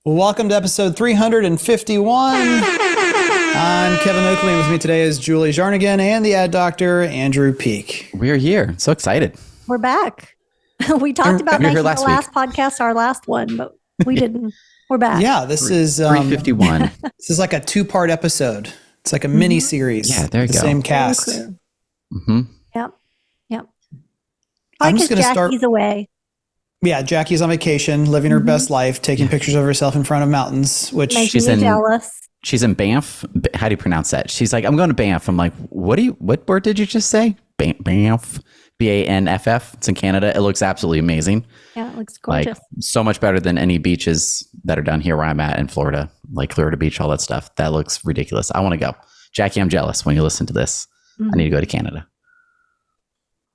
Well, welcome to episode 351. I'm Kevin Oakley, and with me today is Julie Jarnagin and the ad doctor, Andrew Peak. We're here. So excited. We're back. We talked about making the last podcast our last one, but we didn't. We're back. Yeah, this is 351. This is like a two-part episode. It's like a mini series. Yeah, there you go. Same cast. Mm-hmm. Yep. I'm just going to start. Jackie's away. Yeah, Jackie's on vacation, living her best life, taking pictures of herself in front of mountains, which She's jealous. She's in Banff. How do you pronounce that? She's like, I'm going to Banff. I'm like, what word did you just say? Banff. Banff. It's in Canada. It looks absolutely amazing. Yeah, it looks gorgeous. Like so much better than any beaches that are down here where I'm at in Florida, like Florida Beach, all that stuff. That looks ridiculous. I want to go. Jackie, I'm jealous when you listen to this. I need to go to Canada.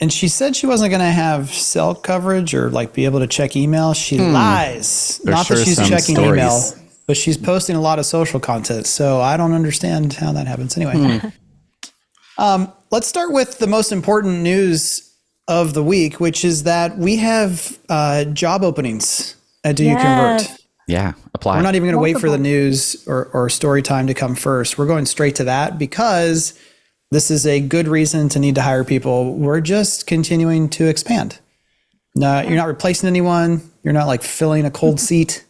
And she said she wasn't going to have cell coverage or like be able to check email. She lies. There's Not that sure she's some checking stories. email, but she's posting a lot of social content. So I don't understand how that happens. Anyway, let's start with the most important news of the week, which is that we have job openings at Do You Convert? Yeah, apply. We're not even going to wait for the news or story time to come first. We're going straight to that because this is a good reason to need to hire people. We're just continuing to expand. No, you're not replacing anyone. You're not like filling a cold seat.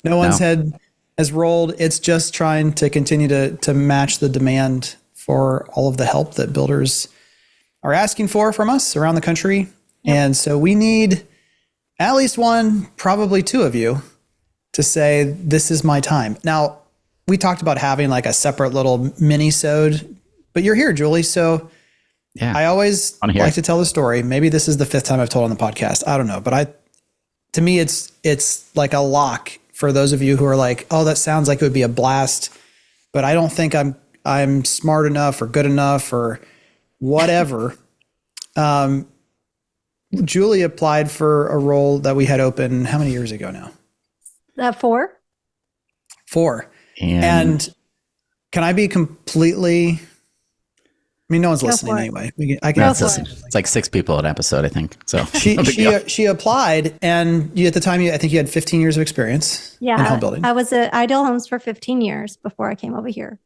No one's head has rolled. It's just trying to continue to match the demand for all of the help that builders are asking for from us around the country. Yep. And so we need at least one, probably two of you to say, this is my time. Now, we talked about having like a separate little mini-sode, but you're here, Julie. So yeah, I always like to tell the story. Maybe this is the fifth time I've told on the podcast. I don't know. But to me, it's like a lock for those of you who are like, oh, that sounds like it would be a blast, but I don't think I'm smart enough or good enough or whatever. Julie applied for a role that we had open how many years ago now? 4. 4. And can I be completely, I mean, no one's listening anyway. I can listen. It's like 6 people an episode, I think. So she applied, and at the time, I think you had 15 years of experience in home building. I was at Ideal Homes for 15 years before I came over here.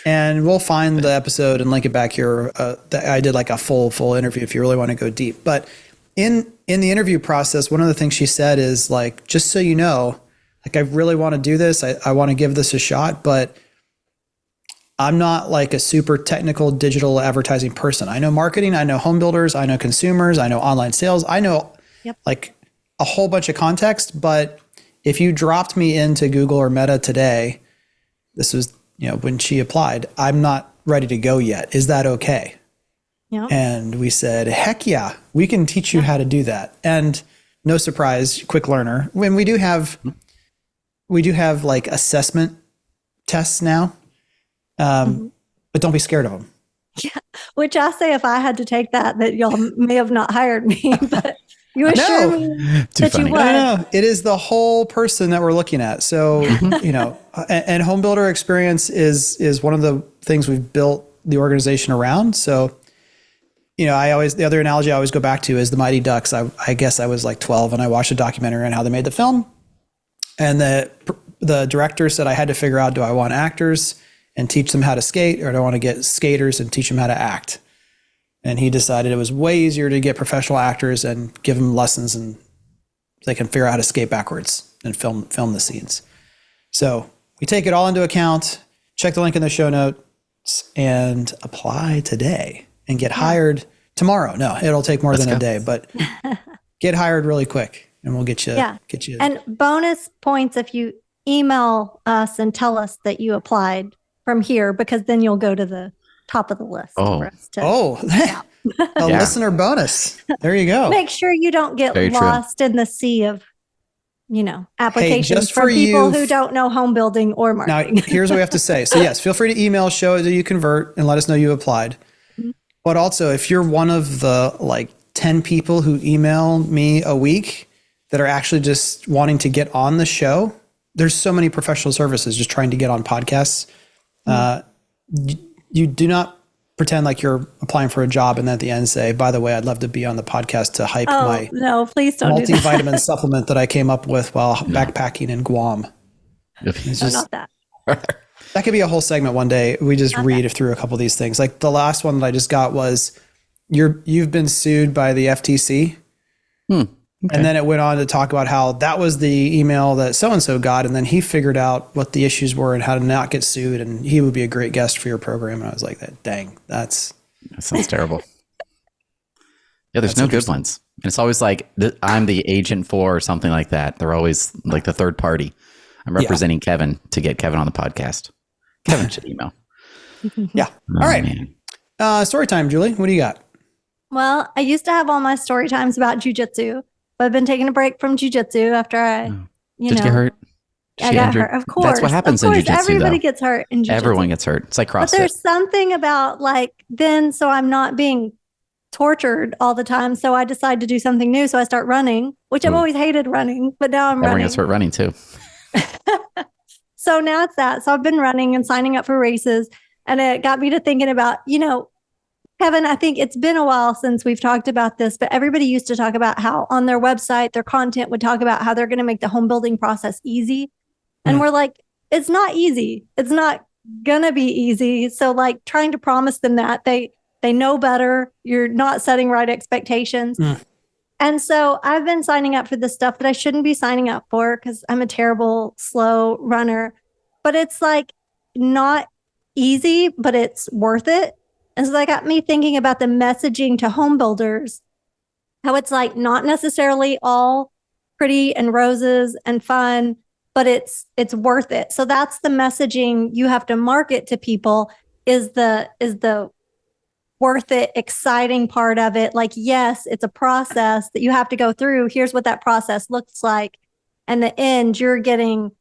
And we'll find the episode and link it back here. I did like a full interview if you really want to go deep. But in the interview process, one of the things she said is like, just so you know, like I really want to do this. I want to give this a shot, but I'm not like a super technical digital advertising person. I know marketing, I know home builders, I know consumers, I know online sales, I know like a whole bunch of context. But if you dropped me into Google or Meta today, this was, when she applied, I'm not ready to go yet. Is that okay? Yeah. And we said, heck yeah, we can teach you how to do that. And no surprise, quick learner. When we do have like assessment tests now, but don't be scared of them. Yeah, which I say if I had to take that y'all may have not hired me, but you assure me that you would. No, it is the whole person that we're looking at. So, and home builder experience is one of the things we've built the organization around. So, the other analogy I always go back to is the Mighty Ducks. I guess I was like 12 and I watched a documentary on how they made the film. And the director said I had to figure out, do I want actors and teach them how to skate, or do I want to get skaters and teach them how to act? And he decided it was way easier to get professional actors and give them lessons, and they can figure out how to skate backwards and film the scenes. So we take it all into account. Check the link in the show notes and apply today and get hired tomorrow. No, it'll take more than a day, but get hired really quick. And we'll get you. And bonus points if you email us and tell us that you applied from here, because then you'll go to the top of the list. For us to, listener bonus. There you go. Make sure you don't get lost in the sea of, applications from people who don't know home building or marketing. Now, here's what we have to say. So yes, feel free to email show Do You Convert and let us know you applied. Mm-hmm. But also, if you're one of the like 10 people who email me a week that are actually just wanting to get on the show, there's so many professional services just trying to get on podcasts. You do not pretend like you're applying for a job and then at the end say, by the way, I'd love to be on the podcast to hype my no, please don't multivitamin supplement that I came up with while backpacking in Guam. It's just, not that. That could be a whole segment one day. We just read through a couple of these things. Like the last one that I just got was you've been sued by the FTC. Okay. And then it went on to talk about how that was the email that so-and-so got. And then he figured out what the issues were and how to not get sued. And he would be a great guest for your program. And I was like, dang, that sounds terrible. Yeah, there's no good ones. And it's always like, I'm the agent for or something like that. They're always like the third party. I'm representing Kevin to get Kevin on the podcast. Kevin should email. Yeah. All right. Story time, Julie. What do you got? Well, I used to have all my story times about jujitsu, but I've been taking a break from jujitsu after Did you get hurt? I got hurt. Of course. That's what happens in jujitsu. Everybody gets hurt in jujitsu. Everyone gets hurt. It's like CrossFit. But there's something about so I'm not being tortured all the time. So I decide to do something new. So I start running, which I've always hated running, but now I'm running. Everyone gets hurt running too. So now it's that. So I've been running and signing up for races. And it got me to thinking about, Kevin, I think it's been a while since we've talked about this, but everybody used to talk about how on their website, their content would talk about how they're going to make the home building process easy. And we're like, it's not easy. It's not going to be easy. So trying to promise them that they know better. You're not setting right expectations. And so I've been signing up for the stuff that I shouldn't be signing up for because I'm a terrible, slow runner. But it's not easy, but it's worth it. And so that got me thinking about the messaging to home builders, how it's not necessarily all pretty and roses and fun, but it's worth it. So that's the messaging you have to market to people is the worth it, exciting part of it. Yes, it's a process that you have to go through. Here's what that process looks like. And the end, you're getting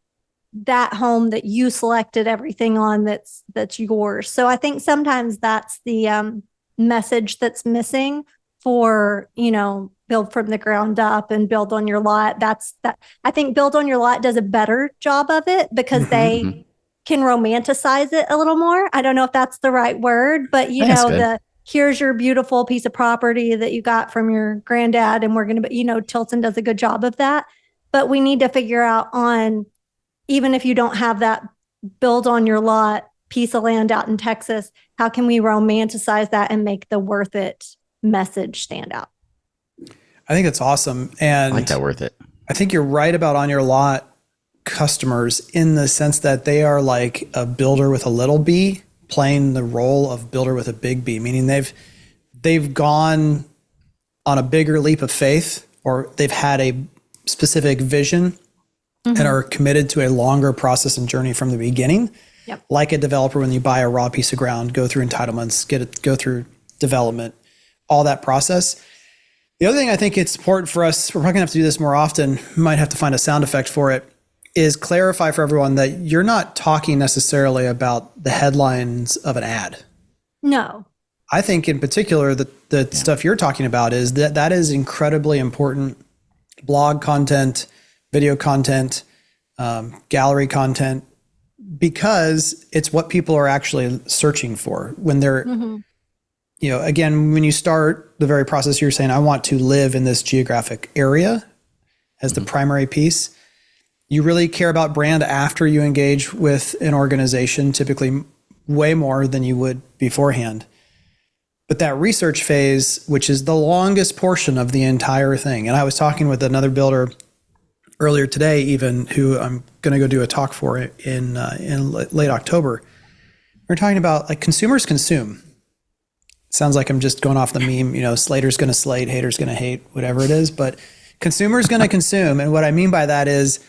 that home that you selected everything on that's yours. So I think sometimes that's the message that's missing for, build from the ground up and build on your lot. That's that. I think Build on Your Lot does a better job of it because they can romanticize it a little more. I don't know if that's the right word, but here's your beautiful piece of property that you got from your granddad. And we're going to, Tilton does a good job of that, but we need to figure out even if you don't have that build on your lot piece of land out in Texas, how can we romanticize that and make the worth it message stand out? I think that's awesome. And I like that worth it. I think you're right about On Your Lot customers in the sense that they are like a builder with a little b playing the role of builder with a big B, meaning they've gone on a bigger leap of faith, or they've had a specific vision and are committed to a longer process and journey from the beginning. Yep. Like a developer, when you buy a raw piece of ground, go through entitlements, go through development, all that process. The other thing I think it's important for us, we're probably gonna have to do this more often, we might have to find a sound effect for it, is clarify for everyone that you're not talking necessarily about the headlines of an ad. No. I think in particular the stuff you're talking about is that is incredibly important. Blog content, video content, gallery content, because it's what people are actually searching for when they're, again, when you start the very process, you're saying, I want to live in this geographic area as the primary piece. You really care about brand after you engage with an organization, typically way more than you would beforehand. But that research phase, which is the longest portion of the entire thing. And I was talking with another builder earlier today, even, who I'm going to go do a talk for in late October. We're talking about consumers consume. Sounds like I'm just going off the meme, Slater's going to slate, hater's going to hate, whatever it is, but consumers going to consume. And what I mean by that is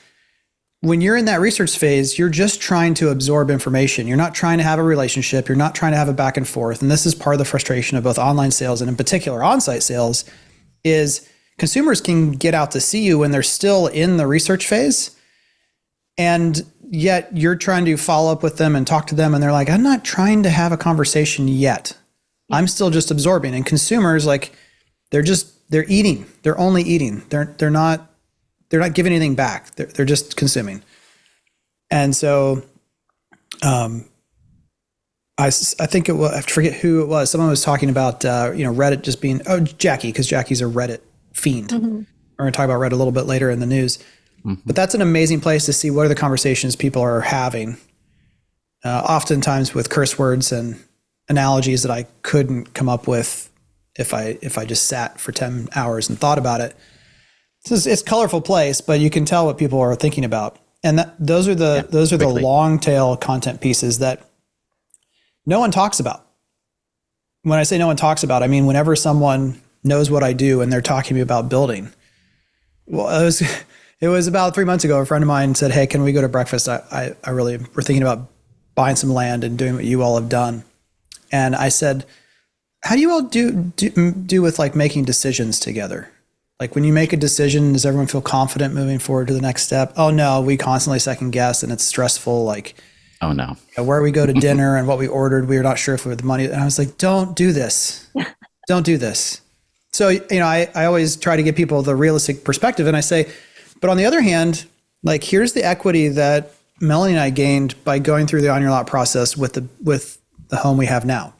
when you're in that research phase, you're just trying to absorb information. You're not trying to have a relationship. You're not trying to have a back and forth. And this is part of the frustration of both online sales and in particular on-site sales is consumers can get out to see you when they're still in the research phase. And yet you're trying to follow up with them and talk to them. And they're like, I'm not trying to have a conversation yet. I'm still just absorbing. And consumers, they're eating. They're only eating. They're not giving anything back. They're just consuming. And so I think it was, I forget who it was. Someone was talking about, Reddit just being, Jackie, because Jackie's a Reddit fiend. Mm-hmm. We're going to talk about Reddit a little bit later in the news. Mm-hmm. But that's an amazing place to see what are the conversations people are having, oftentimes with curse words and analogies that I couldn't come up with if I just sat for 10 hours and thought about it. It's a colorful place, but you can tell what people are thinking about. And those are the long tail content pieces that no one talks about. When I say no one talks about, I mean, whenever someone knows what I do and they're talking to me about building. Well, it was about 3 months ago. A friend of mine said, "Hey, can we go to breakfast? I really were thinking about buying some land and doing what you all have done." And I said, "How do you all do with like making decisions together? Like when you make a decision, does everyone feel confident moving forward to the next step?" "Oh no, we constantly second guess and it's stressful. Like, oh no, where we go to dinner and what we ordered, we were not sure if we had the money." And I was like, "Don't do this. Don't do this." So, I always try to give people the realistic perspective, and I say, but on the other hand, like here's the equity that Melanie and I gained by going through the on your lot process with the home we have now.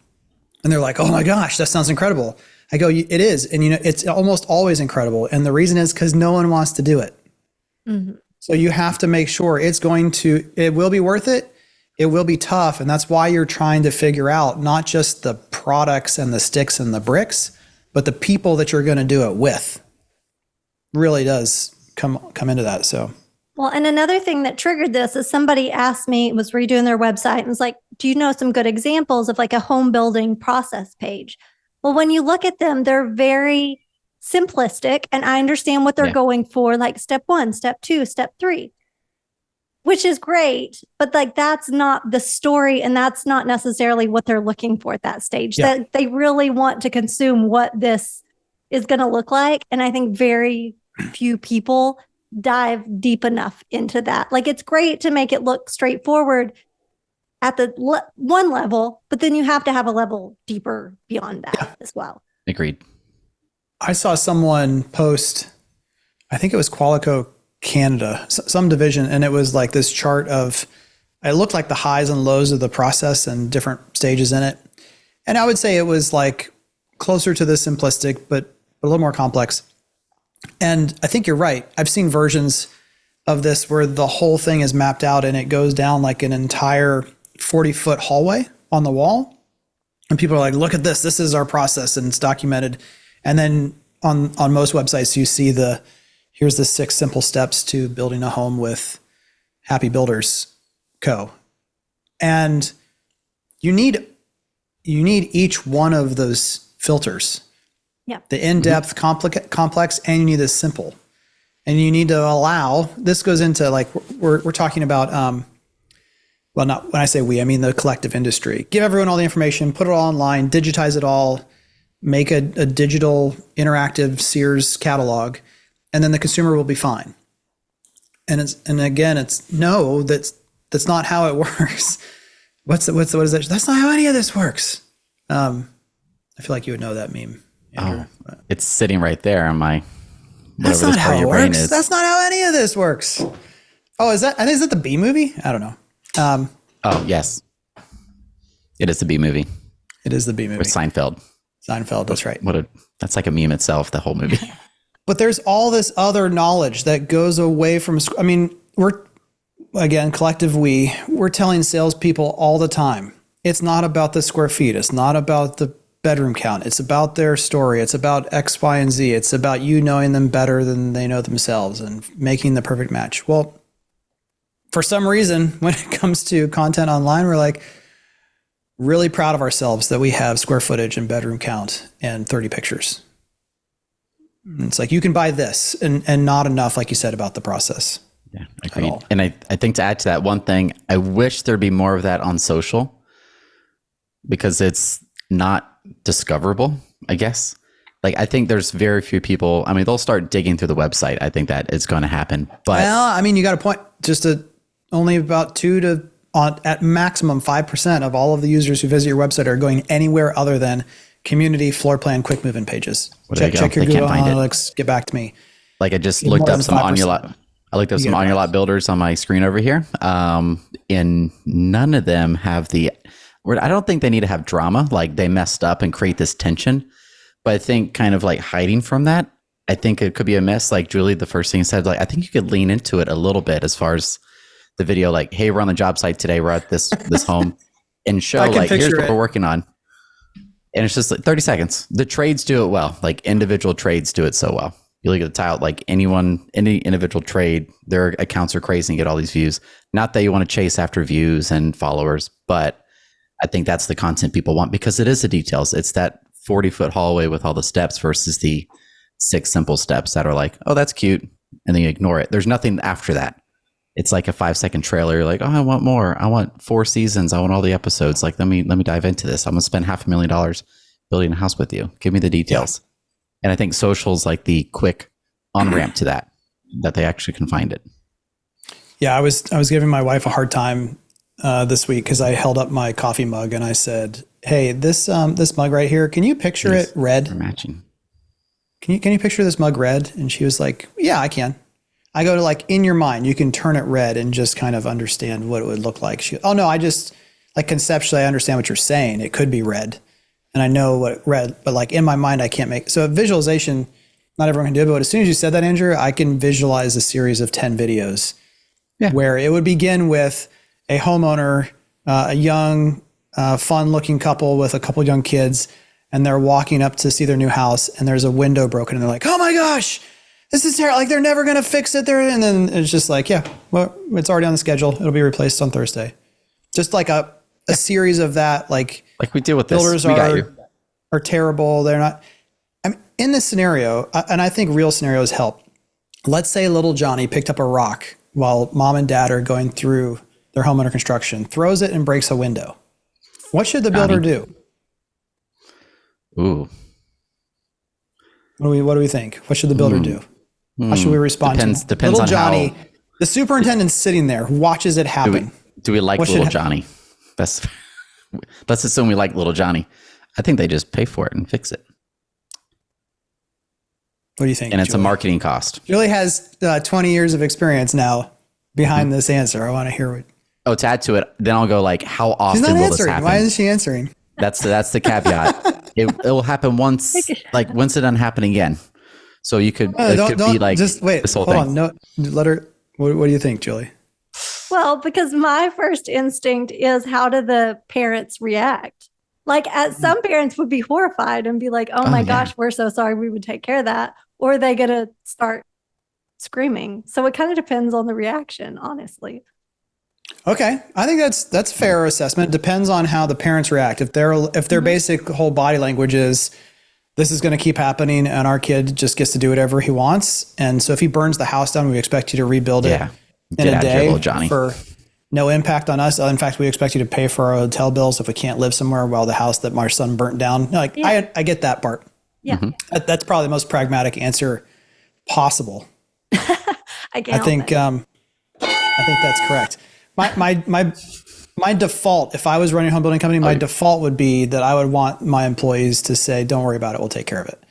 And they're like, "Oh my gosh, that sounds incredible." I go, "It is." And it's almost always incredible. And the reason is because no one wants to do it. Mm-hmm. So you have to make sure it will be worth it. It will be tough. And that's why you're trying to figure out not just the products and the sticks and the bricks, but the people that you're going to do it with. Really does come into that. So. Well, and another thing that triggered this is somebody asked me, was redoing their website and was like, "Do you know some good examples of like a home building process page?" Well, when you look at them, they're very simplistic, and I understand what they're going for, like step 1, step 2, step 3, which is great, but like that's not the story, and that's not necessarily what they're looking for at that stage. Yeah. That they really want to consume what this is going to look like, and I think very few people dive deep enough into that. Like it's great to make it look straightforward at the one level, but then you have to have a level deeper beyond that as well. Agreed. I saw someone post, I think it was Qualico Canada, some division, and it was like this chart of, it looked like the highs and lows of the process and different stages in it. And I would say it was like closer to the simplistic, but a little more complex. And I think you're right. I've seen versions of this where the whole thing is mapped out and it goes down like an entire 40-foot hallway on the wall. And people are like, "Look at this. This is our process," and it's documented. And then on most websites, you see here's the 6 simple steps to building a home with Happy Builders Co. And you need each one of those filters. Yeah. The in-depth, complex, and you need the simple. And you need to allow, this goes into like, we're talking about, not when I say we, I mean the collective industry. Give everyone all the information, put it all online, digitize it all, make a digital interactive Sears catalog, and then the consumer will be fine. And again, that's not how it works. What is that? That's not how any of this works. I feel like you would know that meme, Andrew. Oh, it's sitting right there on my. That's not how it works. That's not how any of this works. Oh, is that the B movie? I don't know. Oh yes, it is the B movie. It is the B movie. With Seinfeld. That's right. That's like a meme itself, the whole movie. But there's all this other knowledge that goes away from, I mean, we're telling salespeople all the time, it's not about the square feet. It's not about the bedroom count. It's about their story. It's about X, Y, and Z. It's about you knowing them better than they know themselves and making the perfect match. Well, for some reason, when it comes to content online, we're like really proud of ourselves that we have square footage and bedroom count and 30 pictures. It's like, you can buy this and not enough, like you said, about the process. Yeah, agreed. And I think to add to that one thing, I wish there'd be more of that on social because it's not discoverable, I guess. Like, I think there's very few people, I mean, they'll start digging through the website. I think that it's going to happen. But well, I mean, you got a point. Only about at maximum 5% of all of the users who visit your website are going anywhere other than community, floor plan, quick moving pages. Check your Google Analytics. Get back to me. Like I just looked up some on your lot. I looked up some on your lot builders on my screen over here. And none of them have the I don't think they need to have drama, like they messed up and create this tension. But I think kind of like hiding from that, I think it could be a miss. Like Julie, the first thing said, like, I think you could lean into it a little bit as far as the video, like, hey, we're on the job site today. We're at this home, and show like, here's what we're working on. And it's just like 30 seconds. The trades do it well. Like individual trades do it so well. You look at the tile, like any individual trade, their accounts are crazy and get all these views. Not that you want to chase after views and followers, but I think that's the content people want because it is the details. It's that 40-foot hallway with all the steps versus the 6 simple steps that are like, oh, that's cute. And then you ignore it. There's nothing after that. It's like a 5-second trailer. You're like, oh, I want more. I want 4 seasons. I want all the episodes. Like, let me dive into this. I'm going to spend $500,000 building a house with you. Give me the details. Yeah. And I think social's like the quick on-ramp to that they actually can find it. Yeah, I was giving my wife a hard time this week because I held up my coffee mug and I said, hey, this mug right here, can you picture it red? For matching. Can you picture this mug red? And she was like, yeah, I can. I go to like, in your mind, you can turn it red and just kind of understand what it would look like. She, oh no, I just like conceptually, I understand what you're saying. It could be red. And I know what red, but like in my mind, I can't make, so visualization, not everyone can do it, but as soon as you said that, Andrew, I can visualize a series of 10 videos where it would begin with a homeowner, a young, fun looking couple with a couple young kids, and they're walking up to see their new house and there's a window broken and they're like, oh my gosh, this is terrible. Like they're never going to fix it there. And then it's just like, yeah, well, it's already on the schedule. It'll be replaced on Thursday. Just like a series of that, like we deal with this. Builders are terrible. They're not, I mean, in this scenario, and I think real scenarios help. Let's say little Johnny picked up a rock while mom and dad are going through their home under construction, throws it and breaks a window. What should the builder do? Ooh. What do we think? What should the builder do? How should we respond depends to little on Johnny? how, the superintendent's sitting there, watches it happen. Do we like little Johnny? Let's assume we like little Johnny. I think they just pay for it and fix it. What do you think? And it's Julie? A marketing cost. Julie has 20 years of experience now behind this answer. I want to hear what. Oh, to add to it, then I'll go like, how often will this happen? Why isn't she answering? That's the caveat. It will happen once. Like once it doesn't happen again. So you could be like just wait. This whole hold thing. On. No, let her. What do you think, Julie? Well, because my first instinct is how do the parents react? Like some parents would be horrified and be like, oh my gosh, we're so sorry. We would take care of that. Or are they going to start screaming? So it kind of depends on the reaction, honestly. Okay. I think that's fair assessment. It depends on how the parents react. If their basic whole body language is this is going to keep happening and our kid just gets to do whatever he wants. And so if he burns the house down, we expect you to rebuild it in a day for no impact on us. In fact, we expect you to pay for our hotel bills if we can't live somewhere while the house that my son burnt down. Like I get that part. Yeah. That's probably the most pragmatic answer possible. I think that's correct. My default, if I was running a home building company, my default would be that I would want my employees to say, don't worry about it. We'll take care of it.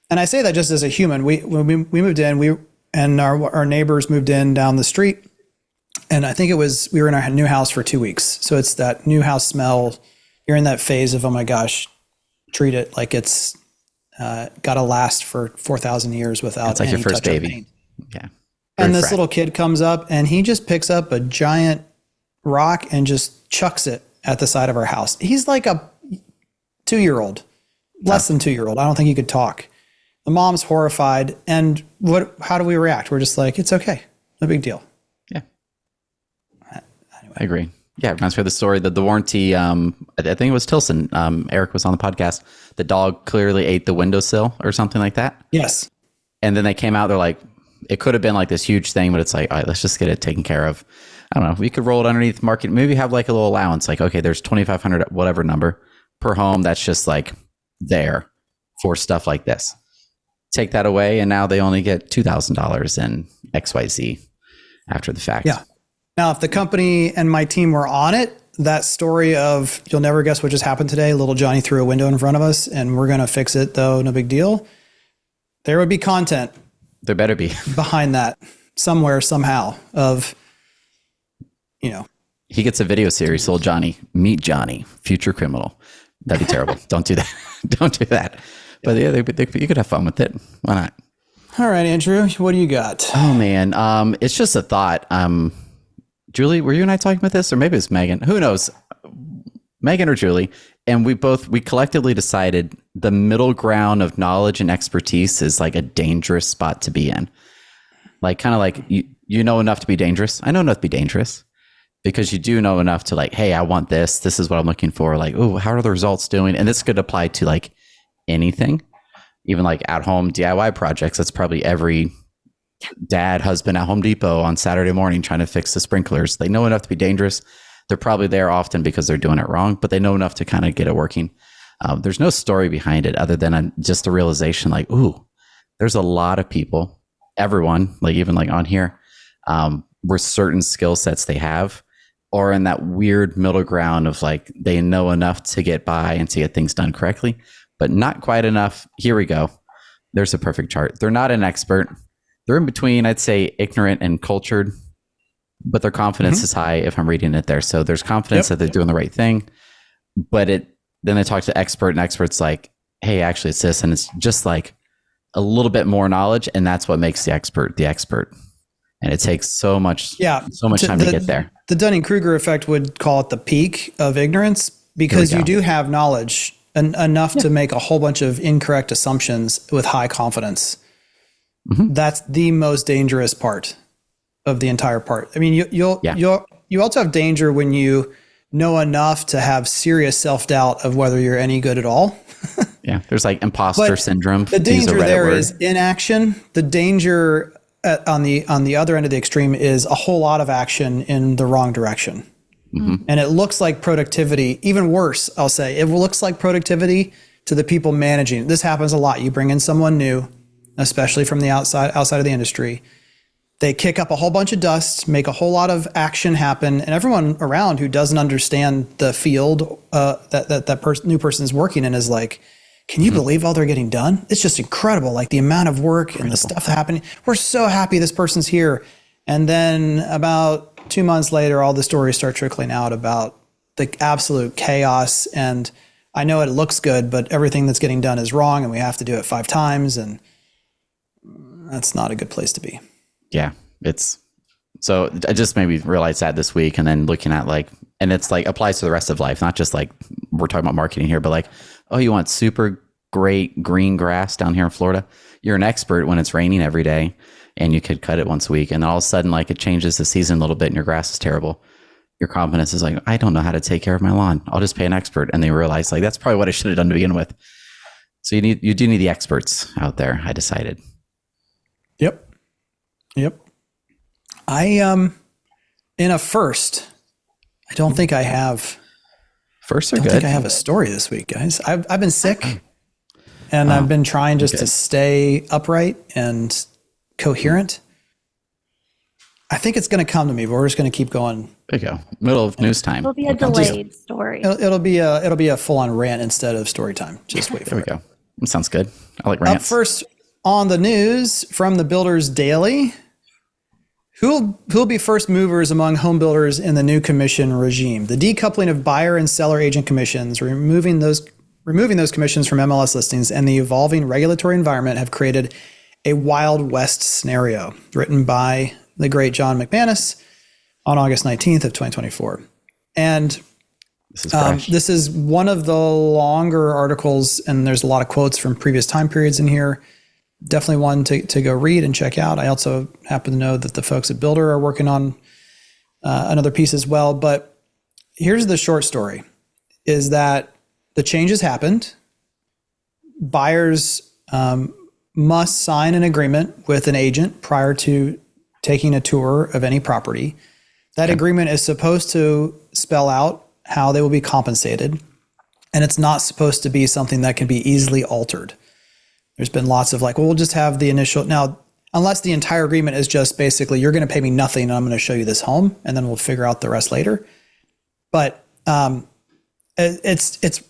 And I say that just as a human. When we moved in, and our neighbors moved in down the street. And I think we were in our new house for 2 weeks. So it's that new house smell. You're in that phase of, oh my gosh, treat it like it's got to last for 4,000 years without it's like any your first touch of baby. paint. Yeah. And this little kid comes up and he just picks up a giant rock and just chucks it at the side of our house. He's like a 2-year-old, less than 2-year-old. I don't think he could talk. The mom's horrified. And how do we react? We're just like, it's okay. No big deal. Yeah. Anyway. I agree. Yeah. It reminds me of the story that the warranty, I think it was Tilson. Eric was on the podcast. The dog clearly ate the windowsill or something like that. Yes. And then they came out, they're like, it could have been like this huge thing, but it's like, all right, let's just get it taken care of. I don't know. We could roll it underneath market. Maybe have like a little allowance. Like, okay, there's 2,500, whatever number per home. That's just like there for stuff like this. Take that away. And now they only get $2,000 in XYZ after the fact. Yeah. Now, if the company and my team were on it, that story of you'll never guess what just happened today. Little Johnny threw a window in front of us and we're going to fix it though. No big deal. There would be content. There better be behind that somewhere, somehow of, He gets a video series, Sold Johnny, Meet Johnny, Future Criminal. That'd be terrible. Don't do that. Don't do that. But yeah, you could have fun with it. Why not? All right, Andrew, what do you got? Oh man, it's just a thought. Julie, were you and I talking about this, or maybe it's Megan? Who knows? Megan or Julie, and we collectively decided the middle ground of knowledge and expertise is like a dangerous spot to be in. Like kind of like you know enough to be dangerous. I know enough to be dangerous because you do know enough to like, hey, I want this. This is what I'm looking for. Like, oh, how are the results doing? And this could apply to like anything, even like at home DIY projects. That's probably every dad, husband at Home Depot on Saturday morning trying to fix the sprinklers. They know enough to be dangerous. They're probably there often because they're doing it wrong, but they know enough to kind of get it working. There's no story behind it other than just a realization like, ooh, there's a lot of people, everyone, like even like on here, where certain skill sets they have, or in that weird middle ground of like, they know enough to get by and to get things done correctly, but not quite enough. Here we go. There's a perfect chart. They're not an expert. They're in between, I'd say, ignorant and cultured, but their confidence is high if I'm reading it there. So there's confidence that they're doing the right thing, but then they talk to expert and experts like, hey, actually it's this. And it's just like a little bit more knowledge. And that's what makes the expert. And it takes so much time to get there. The Dunning-Kruger effect would call it the peak of ignorance because you do have knowledge enough to make a whole bunch of incorrect assumptions with high confidence. That's the most dangerous part of the entire part. I mean, you also have danger when you know enough to have serious self-doubt of whether you're any good at all. Yeah, there's like imposter syndrome. The danger there is inaction. The danger on the other end of the extreme is a whole lot of action in the wrong direction. And it looks like productivity, even worse, I'll say, it looks like productivity to the people managing. This happens a lot. You bring in someone new, especially from the outside of the industry. They kick up a whole bunch of dust, make a whole lot of action happen, and everyone around who doesn't understand the field that new person is working in is like, can you believe all they're getting done? It's just incredible, like the amount of work and the stuff happening. We're so happy this person's here. And then about 2 months later, all the stories start trickling out about the absolute chaos. And I know it looks good, but everything that's getting done is wrong, and we have to do it 5 times. And that's not a good place to be. Yeah, so I just made me realize that this week, and then looking at like, and it's like applies to the rest of life, not just like we're talking about marketing here, but like, oh, you want super great green grass down here in Florida? You're an expert when it's raining every day and you could cut it once a week. And then all of a sudden, like it changes the season a little bit and your grass is terrible. Your confidence is like, I don't know how to take care of my lawn. I'll just pay an expert. And they realize like, that's probably what I should have done to begin with. So you do need the experts out there. I decided. Yep. I in a first, I don't think I have. Firsts are good. I don't think I have a story this week, guys. I've been sick, and I've been trying just to stay upright and coherent. I think it's going to come to me, but we're just going to keep going. There you go. Middle of news time. It'll be a delayed story. It'll be a full-on rant instead of story time. Just wait for it. There we go. That sounds good. I like rants. Up first on the news from the Builders Daily. Who'll be first movers among home builders in the new commission regime? The decoupling of buyer and seller agent commissions, removing those commissions from MLS listings, and the evolving regulatory environment have created a Wild West scenario. Written by the great John McManus on August 19th of 2024. And this is one of the longer articles, and there's a lot of quotes from previous time periods in here. Definitely one to go read and check out. I also happen to know that the folks at Builder are working on another piece as well. But here's the short story, is that the changes happened. Buyers must sign an agreement with an agent prior to taking a tour of any property. That agreement is supposed to spell out how they will be compensated, and it's not supposed to be something that can be easily altered. There's been lots of like, well, we'll just have the initial. Now, unless the entire agreement is just basically, you're going to pay me nothing and I'm going to show you this home and then we'll figure out the rest later. But it's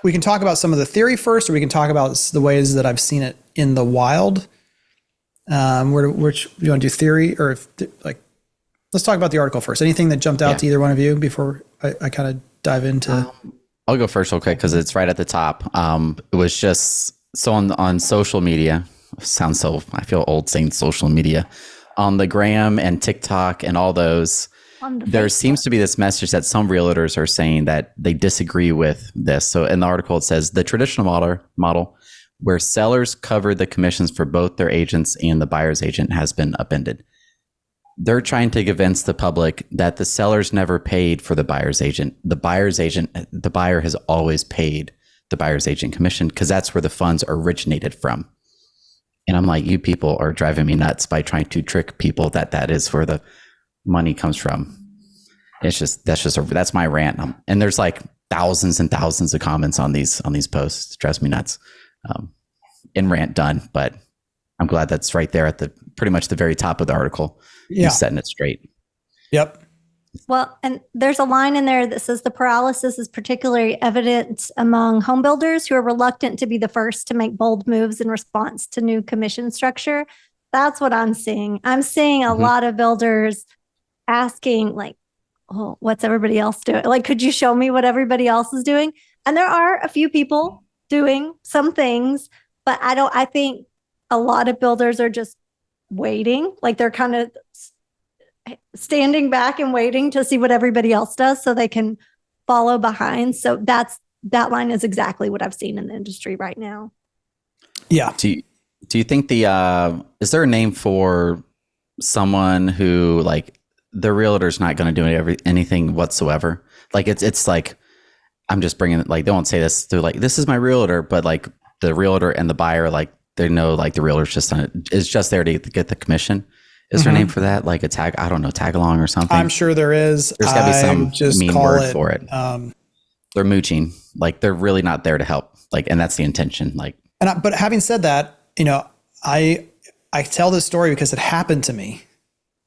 we can talk about some of the theory first, or we can talk about the ways that I've seen it in the wild. Which you want to do theory, or let's talk about the article first. Anything that jumped out Yeah. to either one of you before I kind of dive into? I'll go first real quick because it's right at the top. It was just so on social media. I feel old saying social media. On the Gram and TikTok and all those, there seems to be this message that some realtors are saying that they disagree with this. So in the article, it says the traditional model where sellers cover the commissions for both their agents and the buyer's agent has been upended. They're trying to convince the public that the sellers never paid for the buyer's agent. The buyer has always paid the buyer's agent commission because that's where the funds originated from. And I'm like, you people are driving me nuts by trying to trick people that is where the money comes from. That's my rant. And there's like thousands and thousands of comments on these posts. It drives me nuts. In rant done, but I'm glad that's right there at the pretty much the very top of the article. Yeah. He's setting it straight. Yep. Well, and there's a line in there that says the paralysis is particularly evident among home builders who are reluctant to be the first to make bold moves in response to new commission structure. That's what I'm seeing. I'm seeing a lot of builders asking like, oh, what's everybody else doing? Like, could you show me what everybody else is doing? And there are a few people doing some things, but I think a lot of builders are just waiting. Like they're kind of standing back and waiting to see what everybody else does so they can follow behind. So that line is exactly what I've seen in the industry right now. Yeah. Do you think is there a name for someone who like the realtor's not going to do anything whatsoever? Like it's like, I'm just bringing it, like, they won't say this. They're like, this is my realtor, but like the realtor and the buyer, like they know like the realtor's is just there to get the commission. Is there a name for that? Like a tag along or something? I'm sure there is. There's got to be some mean word for it. They're mooching. Like they're really not there to help. Like, and that's the intention. Like, but having said that, I tell this story because it happened to me.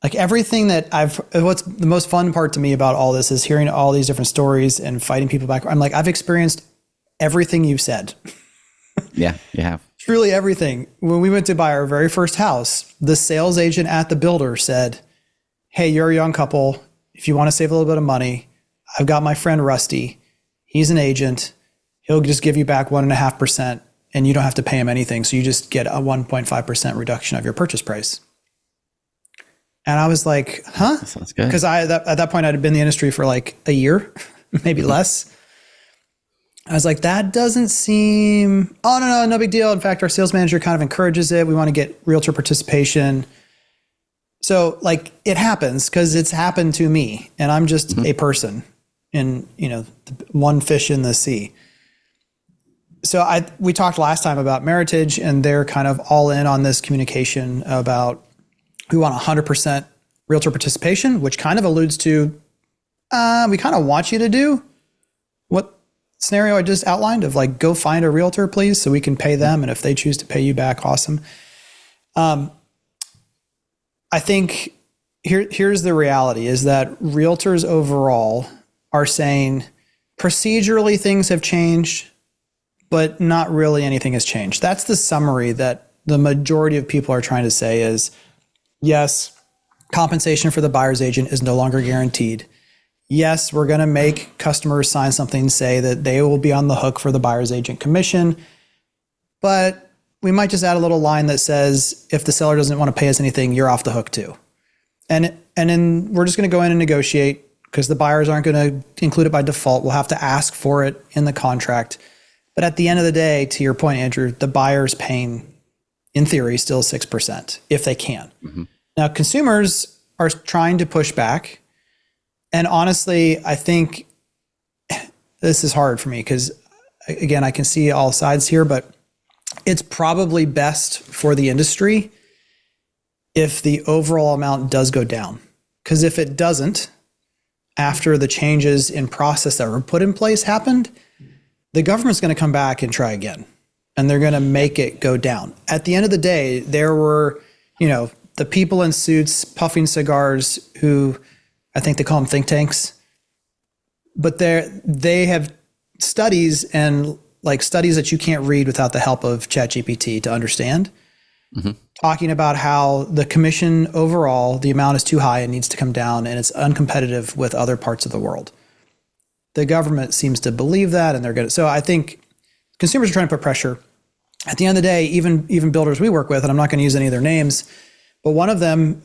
Like everything that what's the most fun part to me about all this is hearing all these different stories and fighting people back. I'm like, I've experienced everything you've said. Yeah, you have. Truly everything. When we went to buy our very first house, the sales agent at the builder said, hey, you're a young couple. If you want to save a little bit of money, I've got my friend Rusty. He's an agent. He'll just give you back 1.5% and you don't have to pay him anything. So you just get a 1.5% reduction of your purchase price. And I was like, huh? That sounds good. Because at that point, I'd been in the industry for like a year, maybe less. I was like, that doesn't seem, no big deal. In fact, our sales manager kind of encourages it. We want to get realtor participation. So like it happens because it's happened to me and I'm just a person in, one fish in the sea. So we talked last time about Meritage and they're kind of all in on this communication about we want 100% realtor participation, which kind of alludes to, we kind of want you to do what scenario I just outlined of like, go find a realtor, please, so we can pay them. And if they choose to pay you back, awesome. I think here's the reality is that realtors overall are saying procedurally things have changed, but not really anything has changed. That's the summary that the majority of people are trying to say is, yes, compensation for the buyer's agent is no longer guaranteed. Yes, we're going to make customers sign something, say that they will be on the hook for the buyer's agent commission. But we might just add a little line that says, if the seller doesn't want to pay us anything, you're off the hook too. And then we're just going to go in and negotiate because the buyers aren't going to include it by default. We'll have to ask for it in the contract. But at the end of the day, to your point, Andrew, the buyer's paying, in theory, still 6% if they can. Now, consumers are trying to push back. And honestly, I think this is hard for me because, again, I can see all sides here, but it's probably best for the industry if the overall amount does go down. Because if it doesn't, after the changes in process that were put in place happened, the government's going to come back and try again. And they're going to make it go down. At the end of the day, there were, the people in suits puffing cigars who, I think they call them think tanks, but they have studies and like studies that you can't read without the help of ChatGPT to understand. talking about how the commission overall, the amount is too high and needs to come down, and it's uncompetitive with other parts of the world. The government seems to believe that, and they're good. So I think consumers are trying to put pressure. At the end of the day, even builders we work with, and I'm not going to use any of their names, but one of them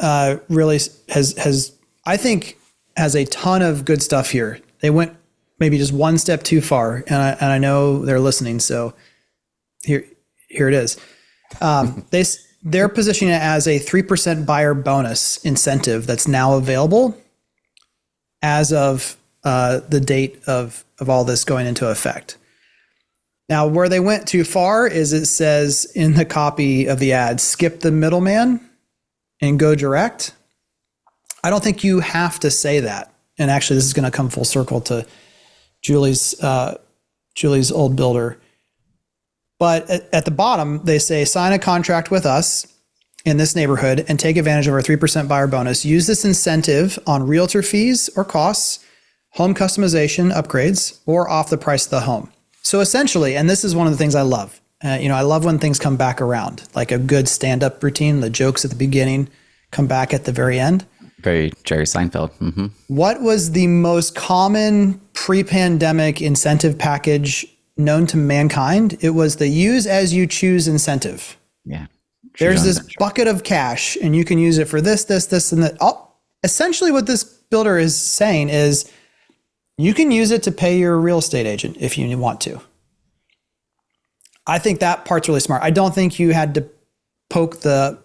really has I think has a ton of good stuff here. They went maybe just one step too far, and I know they're listening. So here it is. They're positioning it as a 3% buyer bonus incentive that's now available as of the date of all this going into effect. Now, where they went too far is it says in the copy of the ad, skip the middleman and go direct. I don't think you have to say that. And actually, this is going to come full circle to Julie's old builder. But at the bottom, they say, sign a contract with us in this neighborhood and take advantage of our 3% buyer bonus. Use this incentive on realtor fees or costs, home customization upgrades, or off the price of the home. So essentially, and this is one of the things I love, I love when things come back around, like a good stand-up routine, the jokes at the beginning come back at the very end. Very Jerry Seinfeld. Mm-hmm. What was the most common pre-pandemic incentive package known to mankind? It was the use as you choose incentive. Yeah. There's this bucket of cash and you can use it for this, and that. Essentially what this builder is saying is you can use it to pay your real estate agent if you want to. I think that part's really smart. I don't think you had to poke the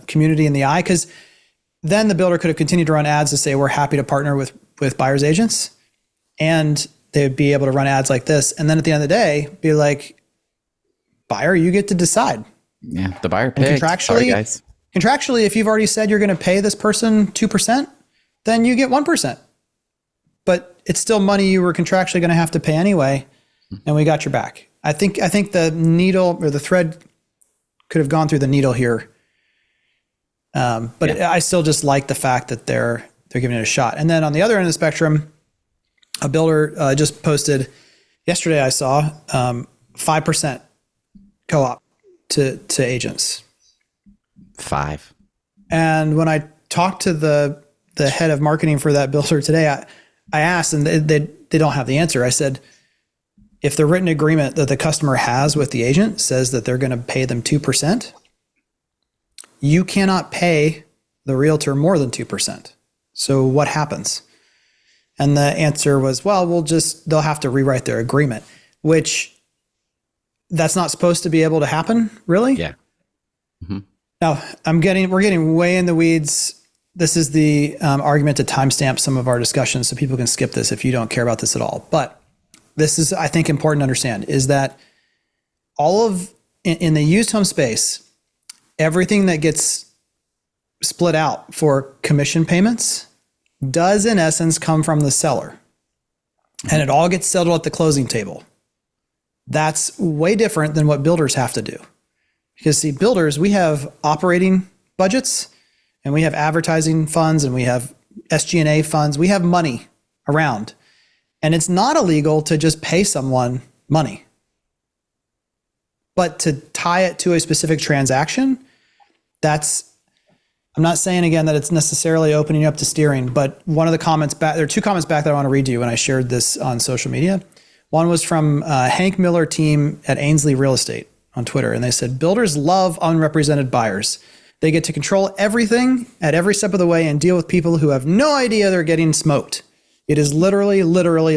community in the eye, because then the builder could have continued to run ads to say, we're happy to partner with buyer's agents. And they'd be able to run ads like this. And then at the end of the day, be like, buyer, you get to decide. Yeah, the buyer picked. Contractually, if you've already said you're going to pay this person 2%, then you get 1%. But it's still money you were contractually going to have to pay anyway, and we got your back. I think the needle or the thread could have gone through the needle here. But I still just like the fact that they're giving it a shot. And then on the other end of the spectrum, a builder just posted yesterday, I saw 5% co-op to agents. 5. And when I talked to the head of marketing for that builder today, I asked, and they don't have the answer. I said, if the written agreement that the customer has with the agent says that they're going to pay them 2%, you cannot pay the realtor more than 2%. So what happens? And the answer was, well, they'll have to rewrite their agreement, which that's not supposed to be able to happen, really? Yeah. Mm-hmm. Now, we're getting way in the weeds. This is the argument to timestamp some of our discussions so people can skip this if you don't care about this at all. But this is, I think, important to understand, is that in the used home space, everything that gets split out for commission payments does in essence come from the seller. And it all gets settled at the closing table. That's way different than what builders have to do. Because see, builders, we have operating budgets and we have advertising funds and we have SG&A funds. We have money around. And it's not illegal to just pay someone money. But to tie it to a specific transaction, I'm not saying again that it's necessarily opening up to steering, but one of the comments back, there are 2 comments back that I want to read to you when I shared this on social media. One was from Hank Miller team at Ainsley Real Estate on Twitter. And they said, builders love unrepresented buyers. They get to control everything at every step of the way and deal with people who have no idea they're getting smoked. It is literally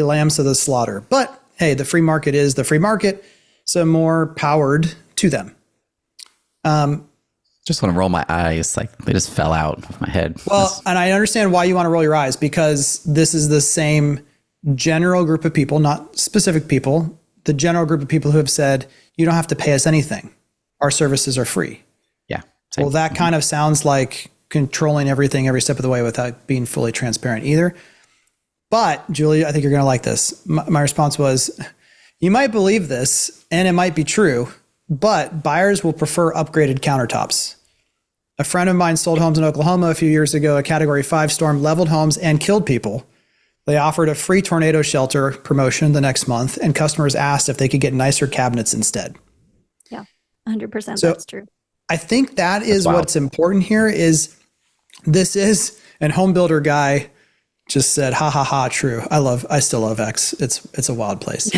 lambs to the slaughter. But hey, the free market is the free market. So more powered to them. Just want to roll my eyes, like they just fell out of my head. Well, and I understand why you want to roll your eyes, because this is the same general group of people, not specific people, the general group of people who have said, you don't have to pay us anything. Our services are free. Yeah. Same. Well, that kind of sounds like controlling everything every step of the way without being fully transparent either. But Julie, I think you're going to like this. My response was, you might believe this and it might be true, but buyers will prefer upgraded countertops. A friend of mine sold homes in Oklahoma a few years ago. A Category 5 storm leveled homes and killed people. They offered a free tornado shelter promotion the next month, and customers asked if they could get nicer cabinets instead. Yeah, 100%. So That's true. I think that is wild. what's important here is this is, and home builder guy just said, ha ha ha, true. I still love X. It's a wild place.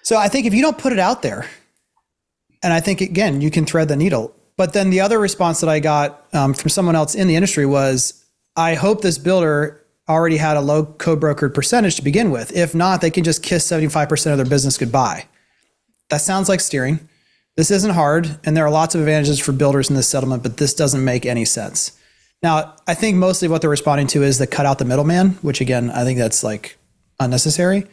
So I think if you don't put it out there, and I think, again, you can thread the needle. But then the other response that I got from someone else in the industry was, I hope this builder already had a low co-brokered percentage to begin with. If not, they can just kiss 75% of their business goodbye. That sounds like steering. This isn't hard, and there are lots of advantages for builders in this settlement, but this doesn't make any sense. Now, I think mostly what they're responding to is the cut out the middleman, which again, I think that's like unnecessary.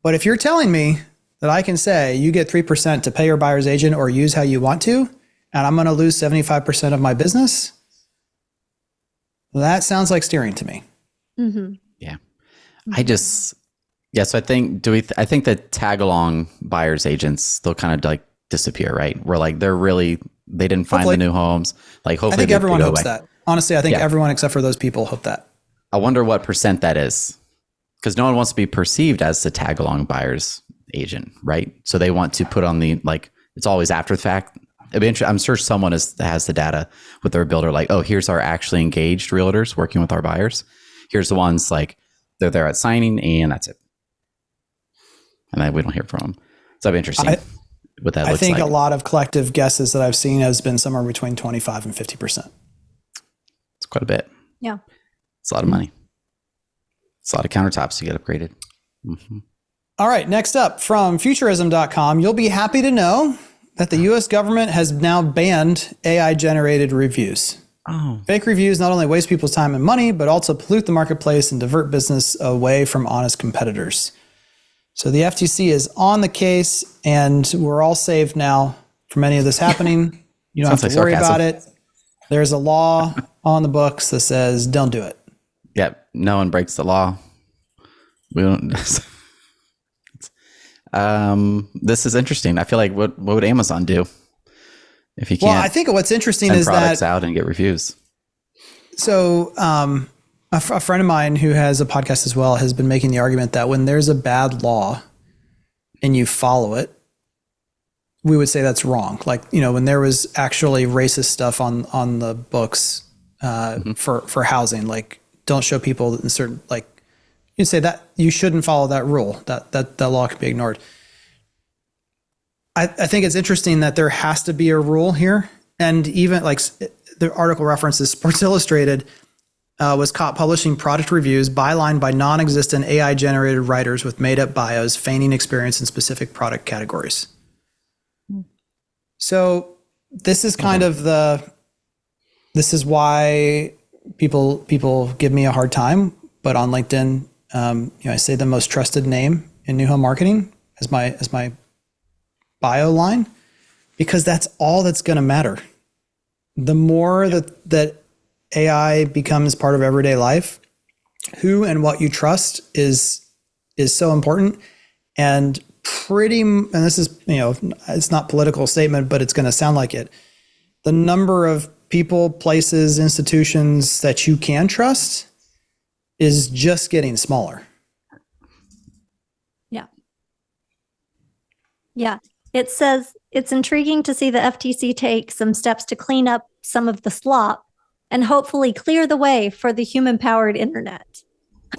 But if you're telling me that I can say you get 3% to pay your buyer's agent or use how you want to, and I'm going to lose 75% of my business, that sounds like steering to me. Mm-hmm. Yeah. So I think, I think that tag along buyers agents, they'll kind of like disappear, right? Where like they didn't find Hopefully. the new homes. Like hopefully I think they everyone go hopes away. that. Honestly, I think everyone except for those people hope that. I wonder what percent that is, because no one wants to be perceived as the tag along buyer's agent, right? So they want to put on the, like, it's always after the fact. I'm sure someone has the data with their builder, like, oh, here's our actually engaged realtors working with our buyers. Here's the ones like they're there at signing and that's it. And then we don't hear from them. So that'd be interesting. What that looks like. I think a lot of collective guesses that I've seen has been somewhere between 25 and 50%. It's quite a bit. Yeah. It's a lot of money. It's a lot of countertops to get upgraded. Mm-hmm. All right, next up from futurism.com, you'll be happy to know that the US government has now banned AI generated reviews. Oh. Fake reviews not only waste people's time and money, but also pollute the marketplace and divert business away from honest competitors. So the FTC is on the case, and we're all saved now from any of this happening. You don't have to worry about it. There's a law on the books that says don't do it. Yep. No one breaks the law. We don't. This is interesting. I feel like what would Amazon do if you can't? Well, I think what's interesting send is products that out and get reviews. So a friend of mine who has a podcast as well has been making the argument that when there's a bad law and you follow it, we would say that's wrong. Like, you know, when there was actually racist stuff on the books for housing, like don't show people in certain, like you'd say that you shouldn't follow that rule, that law could be ignored. I think it's interesting that there has to be a rule here. And even like the article references Sports Illustrated was caught publishing product reviews bylined by non-existent AI generated writers with made up bios feigning experience in specific product categories. So this is kind of this is why people give me a hard time, but on LinkedIn, I say the most trusted name in new home marketing as my bio line, because that's all that's going to matter. The more that AI becomes part of everyday life, who and what you trust is so important. And this is, it's not a political statement, but it's going to sound like it. The number of people, places, institutions that you can trust is just getting smaller. Yeah. Yeah. It says it's intriguing to see the FTC take some steps to clean up some of the slop and hopefully clear the way for the human-powered internet.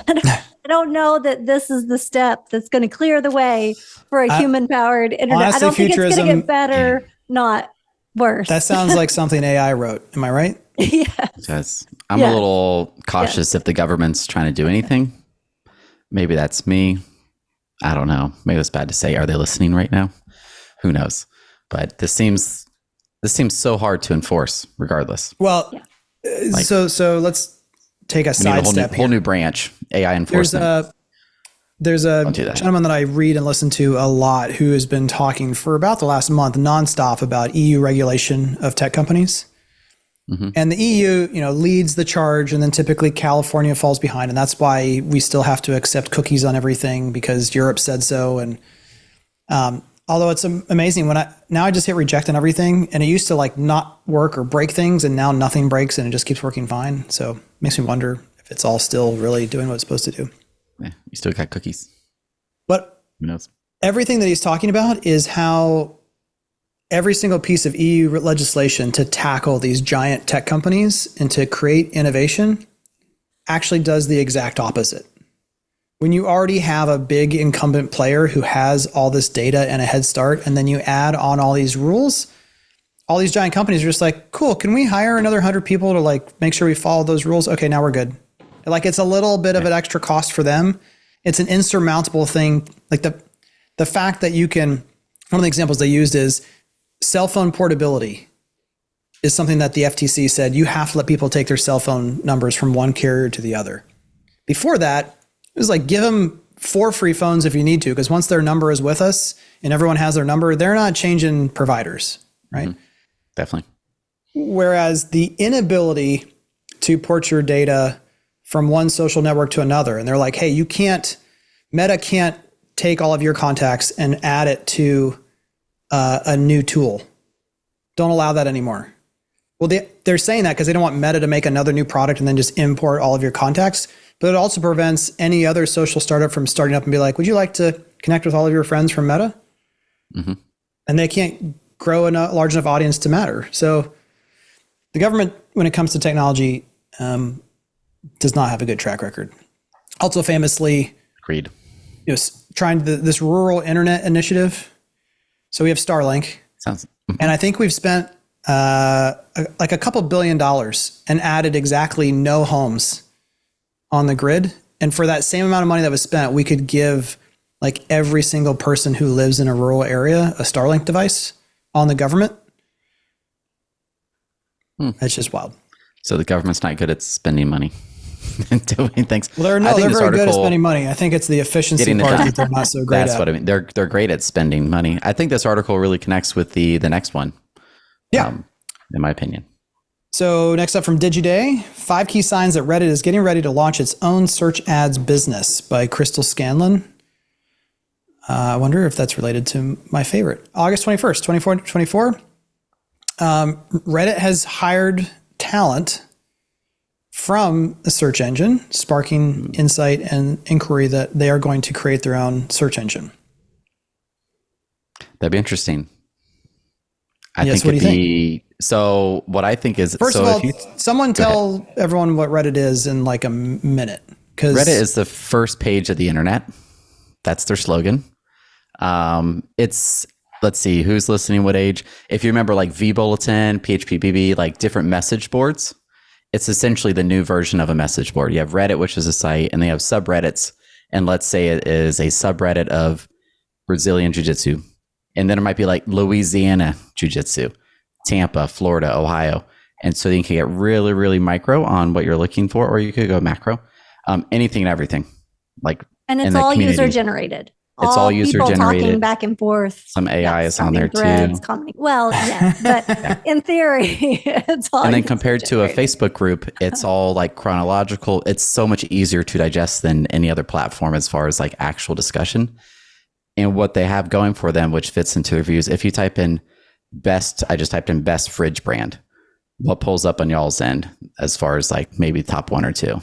I don't know that this is the step that's going to clear the way for a human-powered internet. Honestly, I don't think it's going to get better, not worse. That sounds like something AI wrote. Am I right? Yes. I'm a little cautious if the government's trying to do anything. Maybe that's me. I don't know. Maybe it's bad to say. Are they listening right now? Who knows? But this seems so hard to enforce regardless. Well, so let's take a side step here. Whole new branch, AI enforcement. There's a gentleman that I read and listen to a lot who has been talking for about the last month nonstop about EU regulation of tech companies. Mm-hmm. And the EU, leads the charge, and then typically California falls behind. And that's why we still have to accept cookies on everything because Europe said so. And although it's amazing when I just hit reject on everything, and it used to like not work or break things, and now nothing breaks and it just keeps working fine. So it makes me wonder if it's all still really doing what it's supposed to do. Yeah, you still got cookies. But who knows? Everything that he's talking about is how every single piece of EU legislation to tackle these giant tech companies and to create innovation actually does the exact opposite. When you already have a big incumbent player who has all this data and a head start, and then you add on all these rules, all these giant companies are just like, cool, can we hire another 100 people to like make sure we follow those rules? Okay, now we're good. Like it's a little bit of an extra cost for them. It's an insurmountable thing. Like the fact that you can, one of the examples they used is cell phone portability is something that the FTC said you have to let people take their cell phone numbers from one carrier to the other. Before that, it was like, give them 4 free phones if you need to, because once their number is with us and everyone has their number, they're not changing providers, right? Mm-hmm. Definitely. Whereas the inability to port your data from one social network to another, and they're like, hey, Meta can't take all of your contacts and add it to a new tool. Don't allow that anymore. Well, they're saying that because they don't want Meta to make another new product and then just import all of your contacts. But it also prevents any other social startup from starting up and be like, would you like to connect with all of your friends from Meta? Mm-hmm. And they can't grow a large enough audience to matter. So the government, when it comes to technology, does not have a good track record. Also famously, agreed, trying this rural internet initiative. So we have Starlink. And I think we've spent like a couple $1 billion and added exactly no homes on the grid. And for that same amount of money that was spent, we could give like every single person who lives in a rural area a Starlink device on the government. That's just wild. So the government's not good at spending money and doing things. Well, they're very good at spending money. I think it's the efficiency part that they're not so great at. That's what I mean. They're great at spending money. I think this article really connects with the next one. Yeah. In my opinion. So next up from DigiDay, 5 key signs that Reddit is getting ready to launch its own search ads business by Crystal Scanlon. I wonder if that's related to my favorite. August 21st, 2024. Reddit has hired talent from a search engine, sparking insight and inquiry that they are going to create their own search engine. That'd be interesting. I yes, think what do you think? So what I think is, first of all, someone tell everyone what Reddit is in like a minute. Because Reddit is the first page of the internet. That's their slogan. It's, let's see, who's listening, what age? If you remember like vBulletin, PHPBB, like different message boards, it's essentially the new version of a message board. You have Reddit, which is a site, and they have subreddits. And let's say it is a subreddit of Brazilian Jiu-Jitsu. And then it might be like Louisiana Jiu-Jitsu, Tampa, Florida, Ohio. And so you can get really, really micro on what you're looking for, or you could go macro, anything and everything. And it's all user generated. It's all user generated. Talking back and forth. Some AI is on there threads, too. Well, yes, but in theory, it's all. And then compared to a Facebook group, it's all like chronological. It's so much easier to digest than any other platform as far as like actual discussion. And what they have going for them, which fits into their views. If you type in best, I just typed in best fridge brand. What pulls up on y'all's end as far as like maybe top 1 or 2?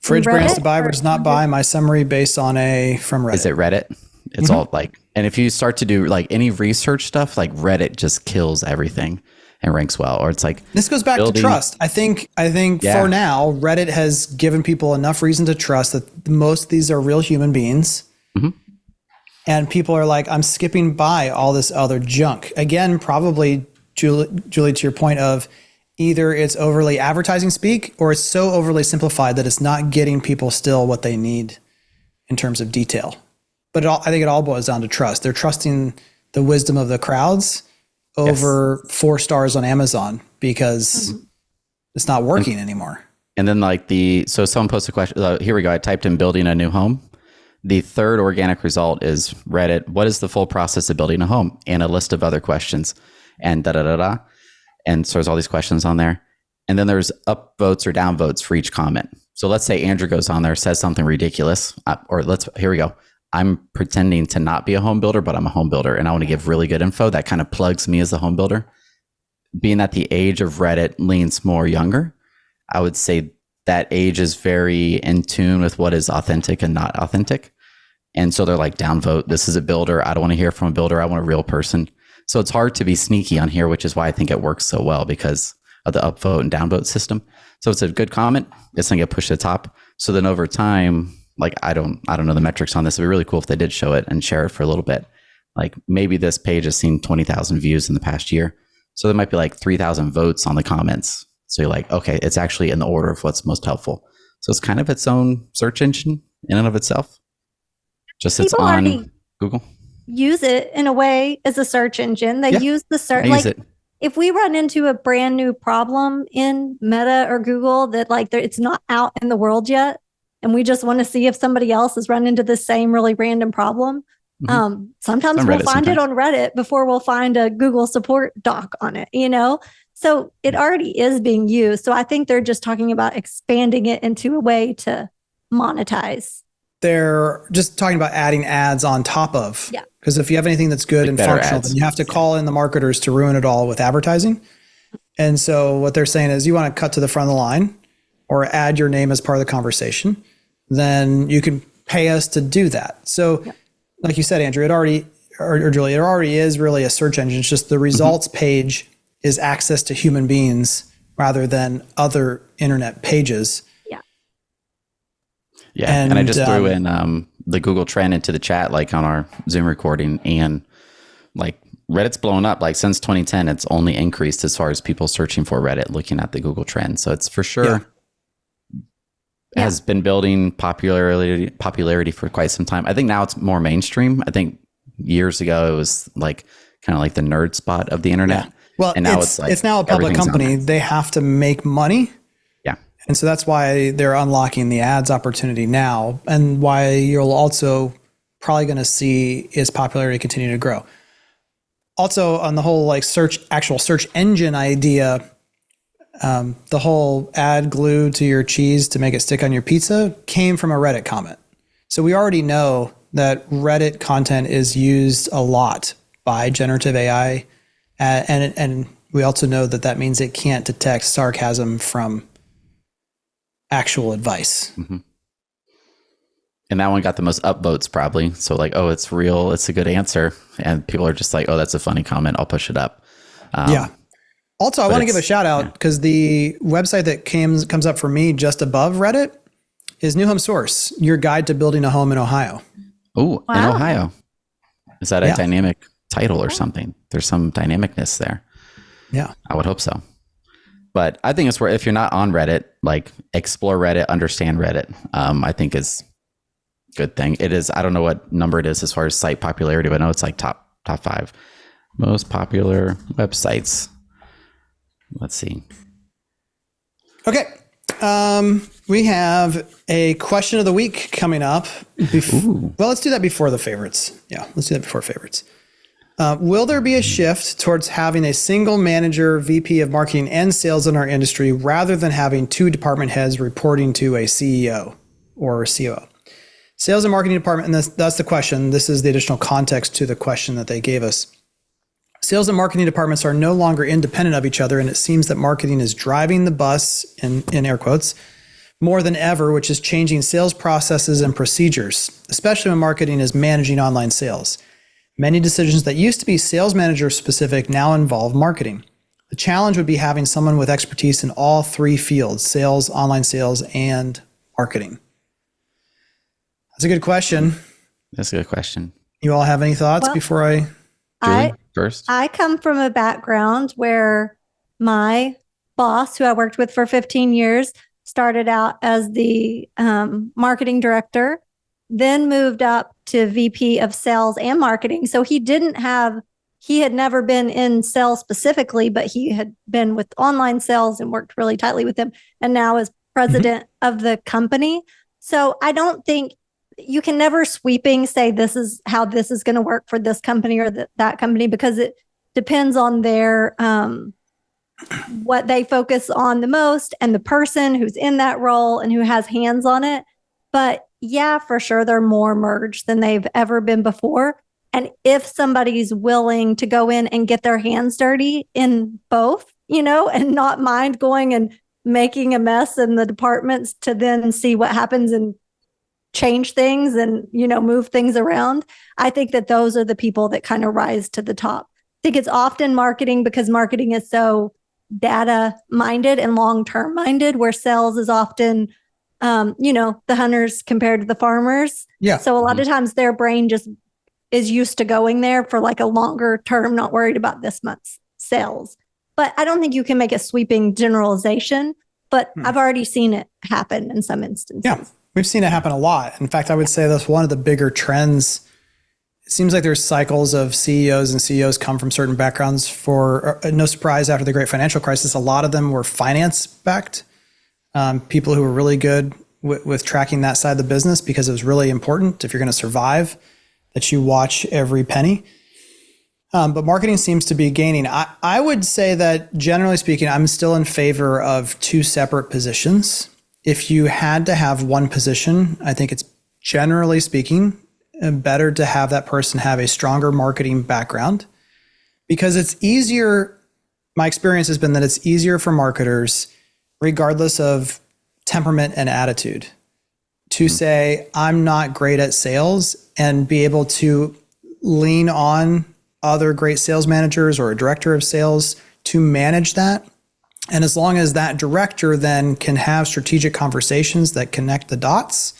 Fridge brands to buy versus not buy. My summary based on from Reddit. Is it Reddit? It's all like, and if you start to do like any research stuff, like Reddit just kills everything and ranks well. Or it's like, this goes back to trust. I think for now, Reddit has given people enough reason to trust that most of these are real human beings. Mm-hmm. And people are like, I'm skipping by all this other junk. Again, probably, Julie, to your point of either it's overly advertising speak or it's so overly simplified that it's not getting people still what they need in terms of detail. But I think it all boils down to trust. They're trusting the wisdom of the crowds over 4 stars on Amazon because it's not working anymore. And then so someone posted a question. Here we go. I typed in building a new home. The third organic result is Reddit. What is the full process of building a home? And a list of other questions and da-da-da-da. And so there's all these questions on there. And then there's up votes or down votes for each comment. So let's say Andrew goes on there, says something ridiculous, here we go. I'm pretending to not be a home builder, but I'm a home builder and I want to give really good info that kind of plugs me as a home builder. Being that the age of Reddit leans more younger, I would say that age is very in tune with what is authentic and not authentic. And so they're like, downvote. This is a builder. I don't want to hear from a builder. I want a real person. So it's hard to be sneaky on here, which is why I think it works so well because of the upvote and downvote system. So it's a good comment. It's going to get pushed to the top. So then over time, like, I don't know the metrics on this. It'd be really cool if they did show it and share it for a little bit. Like maybe this page has seen 20,000 views in the past year. So there might be like 3,000 votes on the comments. So you're like, okay, it's actually in the order of what's most helpful. So it's kind of its own search engine in and of itself. Just it's on Google. Use it in a way as a search engine. They use the search. Like if we run into a brand new problem in Meta or Google that like it's not out in the world yet, and we just want to see if somebody else has run into the same really random problem. Sometimes we'll find it on Reddit before we'll find a Google support doc on it, you know? So it already is being used. So I think they're just talking about expanding it into a way to monetize. They're just talking about adding ads on top of. Yeah. Because if you have anything that's good and functional, then you have to call in the marketers to ruin it all with advertising. And so what they're saying is you want to cut to the front of the line or add your name as part of the conversation, then you can pay us to do that. So like you said, Andrew, it already, or Julie, it already is really a search engine. It's just the results page is access to human beings rather than other internet pages. Yeah. And I just threw in the Google trend into the chat, like on our Zoom recording, and like Reddit's blown up. Like since 2010, it's only increased as far as people searching for Reddit, looking at the Google trend. So it's for sure has been building popularity for quite some time. I think now it's more mainstream. I think years ago it was like kind of like the nerd spot of the internet. Yeah. Well, and now it's now a public company. They have to make money. And so that's why they're unlocking the ads opportunity now, and why you'll also probably going to see its popularity continue to grow. Also, on the whole like actual search engine idea, the whole add glue to your cheese to make it stick on your pizza came from a Reddit comment. So we already know that Reddit content is used a lot by generative AI, and we also know that means it can't detect sarcasm from actual advice. And that one got the most upvotes probably. So like, oh, it's real. It's a good answer. And people are just like, oh, that's a funny comment. I'll push it up. Also, I want to give a shout out because the website that comes up for me just above Reddit is New Home Source, your guide to building a home in Ohio. Oh, in Ohio. Is that a dynamic title or something? There's some dynamicness there. Yeah. I would hope so. But I think it's where if you're not on Reddit, like explore Reddit, understand Reddit, I think is a good thing. It is, I don't know what number it is as far as site popularity, but I know it's like top 5 most popular websites. Let's see. Okay. We have a question of the week coming up. Well, let's do that before the favorites. Yeah, let's do that before favorites. Will there be a shift towards having a single manager, VP of marketing and sales in our industry rather than having 2 department heads reporting to a CEO or COO? Sales and marketing department, and that's the question. This is the additional context to the question that they gave us. Sales and marketing departments are no longer independent of each other, and it seems that marketing is driving the bus, in air quotes, more than ever, which is changing sales processes and procedures, especially when marketing is managing online sales. Many decisions that used to be sales manager specific now involve marketing. The challenge would be having someone with expertise in all 3 fields, sales, online sales, and marketing. That's a good question. That's a good question. You all have any thoughts before Julie, first? I come from a background where my boss, who I worked with for 15 years, started out as the marketing director, then moved up to VP of sales and marketing. So he had never been in sales specifically, but he had been with online sales and worked really tightly with them, and now is president of the company. So I don't think you can never sweeping say this is how this is going to work for this company or that company, because it depends on their what they focus on the most and the person who's in that role and who has hands on it. But yeah, for sure, they're more merged than they've ever been before. And if somebody's willing to go in and get their hands dirty in both, and not mind going and making a mess in the departments to then see what happens and change things and, move things around. I think that those are the people that kind of rise to the top. I think it's often marketing because marketing is so data minded and long-term minded, where sales is often, the hunters compared to the farmers. Yeah. So a lot of times their brain just is used to going there for like a longer term, not worried about this month's sales. But I don't think you can make a sweeping generalization, but I've already seen it happen in some instances. Yeah, we've seen it happen a lot. In fact, I would say that's one of the bigger trends. It seems like there's cycles of CEOs, and CEOs come from certain backgrounds. For no surprise, after the great financial crisis, a lot of them were finance backed. People who were really good with tracking that side of the business, because it was really important if you're going to survive that you watch every penny. But marketing seems to be gaining. I would say that generally speaking, I'm still in favor of two separate positions. If you had to have one position, I think it's generally speaking better to have that person have a stronger marketing background, because it's easier. My experience has been that it's easier for marketers, regardless of temperament and attitude, to say, I'm not great at sales, and be able to lean on other great sales managers or a director of sales to manage that. And as long as that director then can have strategic conversations that connect the dots,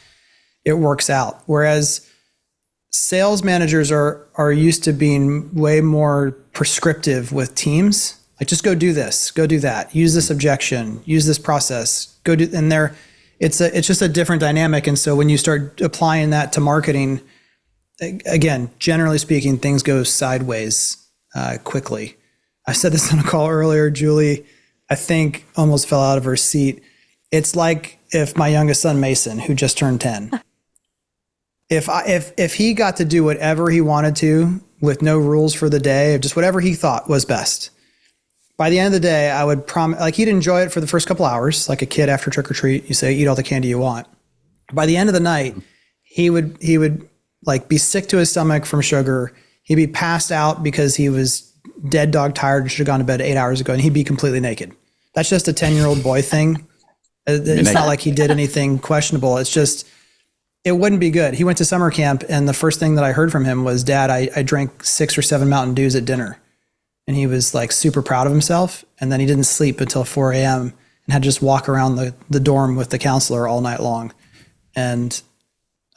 it works out. Whereas sales managers are used to being way more prescriptive with teams. Like, just go do this, go do that, use this objection, use this process, go do, and it's just a different dynamic. And so when you start applying that to marketing, again, generally speaking, things go sideways quickly. I said this on a call earlier. Julie, I think, almost fell out of her seat. It's like if my youngest son, Mason, who just turned 10, if he got to do whatever he wanted to with no rules for the day, just whatever he thought was best, by the end of the day, I would promise, like, he'd enjoy it for the first couple hours, like a kid after trick or treat. You say, eat all the candy you want. By the end of the night, he would like be sick to his stomach from sugar. He'd be passed out because he was dead dog tired and should have gone to bed 8 hours ago, and he'd be completely naked. That's just a 10-year-old boy thing. It's not like he did anything questionable. It's just, it wouldn't be good. He went to summer camp, and the first thing that I heard from him was, Dad, I drank 6 or 7 Mountain Dews at dinner. And he was like super proud of himself. And then he didn't sleep until 4 a.m. and had to just walk around the dorm with the counselor all night long. And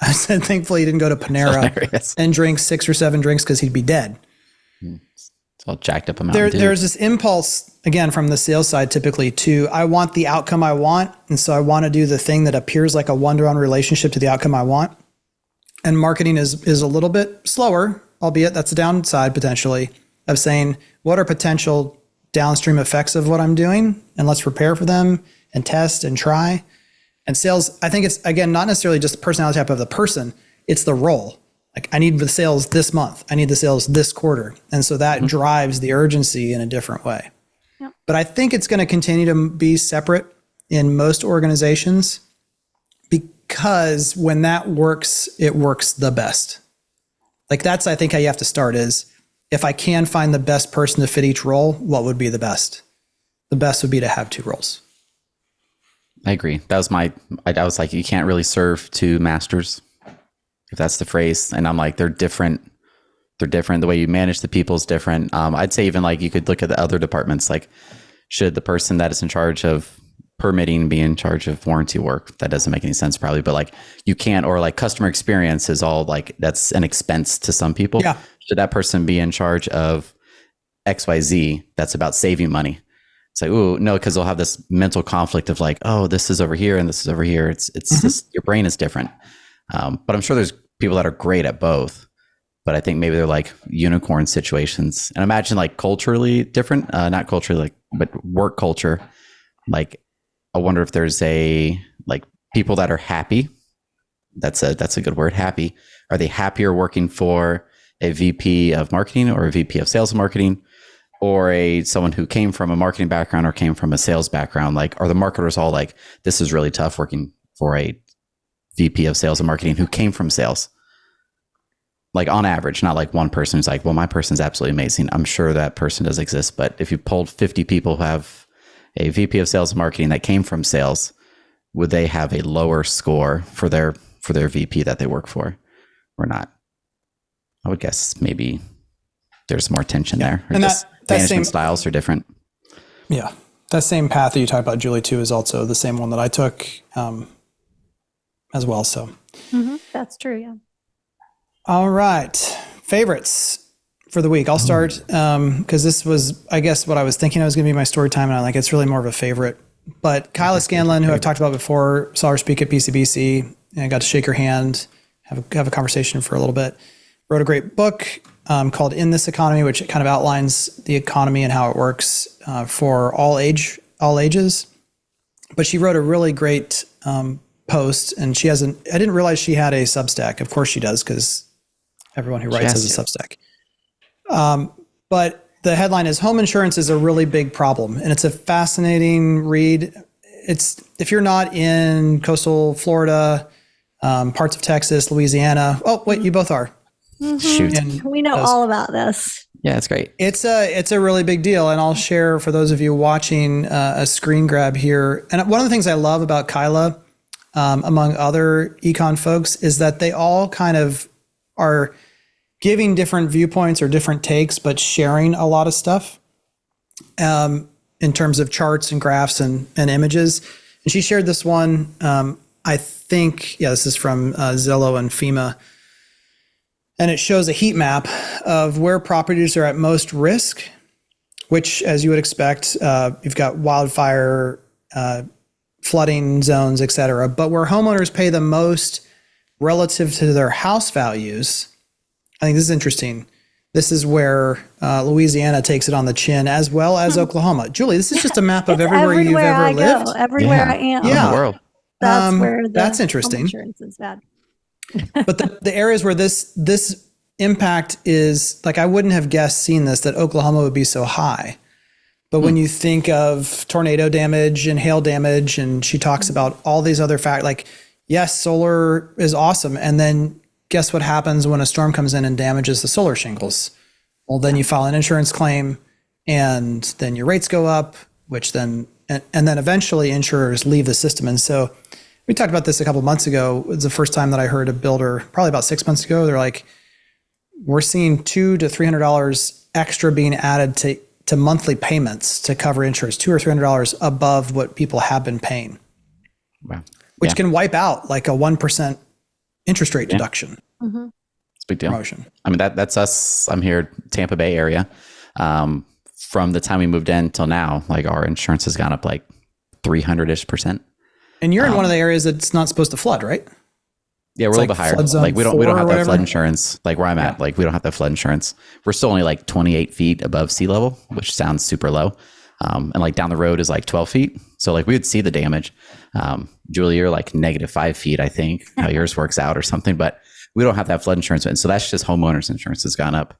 I said, thankfully he didn't go to Panera and drink 6 or 7 drinks, because he'd be dead. It's all jacked up. There's this impulse, again, from the sales side, typically, to, I want the outcome I want. And so I want to do the thing that appears like a one-to-one relationship to the outcome I want. And marketing is a little bit slower, albeit that's a downside potentially, of saying, what are potential downstream effects of what I'm doing? And let's prepare for them and test and try. And sales, I think it's, again, not necessarily just the personality type of the person, it's the role. Like, I need the sales this month. I need the sales this quarter. And so that drives the urgency in a different way. Yep. But I think it's going to continue to be separate in most organizations, because when that works, it works the best. Like, that's, I think, how you have to start is, if I can find the best person to fit each role, what would be the best? The best would be to have 2 roles. I agree. That was I was like, you can't really serve 2 masters, if that's the phrase. And I'm like, they're different. They're different. The way you manage the people is different. I'd say even like, you could look at the other departments. Like, should the person that is in charge of permitting be in charge of warranty work? That doesn't make any sense probably, but like, you can't, or like customer experience is all like, that's an expense to some people. Yeah. Should that person be in charge of XYZ? That's about saving money. It's like, ooh, no, because they'll have this mental conflict of like, oh, this is over here and this is over here. It's just, your brain is different. But I'm sure there's people that are great at both. But I think maybe they're like unicorn situations. And imagine like culturally different, not culturally, like, but work culture. Like, I wonder if there's like people that are happy. That's a good word, happy. Are they happier working for a VP of marketing or a VP of sales and marketing, or someone who came from a marketing background or came from a sales background? Like, are the marketers all like, this is really tough working for a VP of sales and marketing who came from sales? Like, on average, not like one person who's like, well, my person's absolutely amazing. I'm sure that person does exist. But if you polled 50 people who have a VP of sales and marketing that came from sales, would they have a lower score for for their VP that they work for. We're not. I would guess maybe there's more tension there. Or and just that management same styles are different. Yeah, that same path that you talked about, Julie, too, is also the same one that I took as well. So that's true. Yeah. All right, favorites for the week. I'll start because this was, I guess, what I was thinking I was going to be my story time, and I'm like, it's really more of a favorite. But Kyla Scanlon, who I've talked about before, saw her speak at PCBC, and I got to shake her hand, have a conversation for a little bit. Wrote a great book called "In This Economy," which kind of outlines the economy and how it works for all ages. But she wrote a really great post, and she hasn't. I didn't realize she had a Substack. Of course, she does, because everyone who writes has a Substack. But the headline is "Home Insurance is a Really Big Problem," and it's a fascinating read. It's if you're not in coastal Florida, parts of Texas, Louisiana. Oh, wait, you both are. Shoot. And We know all about this. Yeah, it's great. It's a really big deal, and I'll share for those of you watching a screen grab here. And one of the things I love about Kyla, among other econ folks, is that they all kind of are giving different viewpoints or different takes, but sharing a lot of stuff in terms of charts and graphs and images. And she shared this one. I think, this is from Zillow and FEMA. And it shows a heat map of where properties are at most risk, which, as you would expect, you've got wildfire, flooding zones, et cetera. But where homeowners pay the most relative to their house values, I think this is interesting. This is where Louisiana takes it on the chin, as well as Oklahoma. Julie, this is just a map of everywhere you've ever lived. Everywhere I am. Yeah. In the world. That's where that's interesting. Home insurance is bad. But the areas where this impact is, like, I wouldn't have guessed seeing this, that Oklahoma would be so high. But when you think of tornado damage and hail damage, and she talks about all these other factors, like, yes, solar is awesome. And then guess what happens when a storm comes in and damages the solar shingles? Well, then you file an insurance claim, and then your rates go up, which then, and then eventually insurers leave the system. And so we talked about this a couple of months ago. It was the first time that I heard a builder, probably about 6 months ago. They're like, we're seeing $200 to $300 extra being added to monthly payments to cover insurance, $200 or $300 above what people have been paying. Wow. Which can wipe out like a 1% interest rate deduction. It's a big deal. Promotion. I mean, that's us. I'm here, Tampa Bay area. From the time we moved in till now, like, our insurance has gone up like 300-ish%. And you're in one of the areas that's not supposed to flood, right? Yeah, we're a little bit higher. Like, we don't have that flood insurance. Like, where I'm at, like, we don't have that flood insurance. We're still only like 28 feet above sea level, which sounds super low. And like down the road is like 12 feet. So like we would see the damage. Julie, you're like -5 feet, I think, how yours works out or something, but we don't have that flood insurance. And so that's just homeowners insurance has gone up,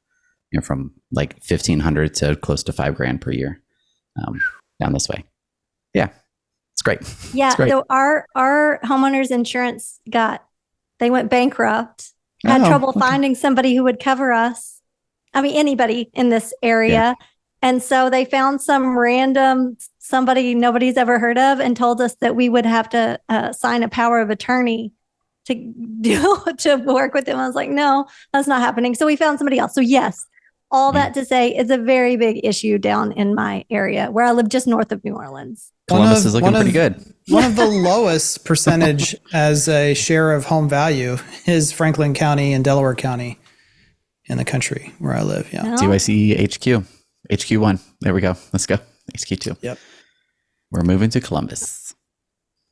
from like $1,500 to close to $5,000 per year, down this way. Yeah. It's great. Yeah. It's great. So our homeowners insurance they went bankrupt, had trouble finding somebody who would cover us. I mean, anybody in this area. Yeah. And so they found some random somebody nobody's ever heard of and told us that we would have to sign a power of attorney to work with them. I was like, no, that's not happening. So we found somebody else. So yes, all that to say, it's a very big issue down in my area where I live just north of New Orleans. Columbus is looking pretty good. One of the lowest percentage as a share of home value is Franklin County and Delaware County in the country where I live. Yeah. No. DYC HQ. HQ1. There we go. Let's go. HQ2. Yep. We're moving to Columbus.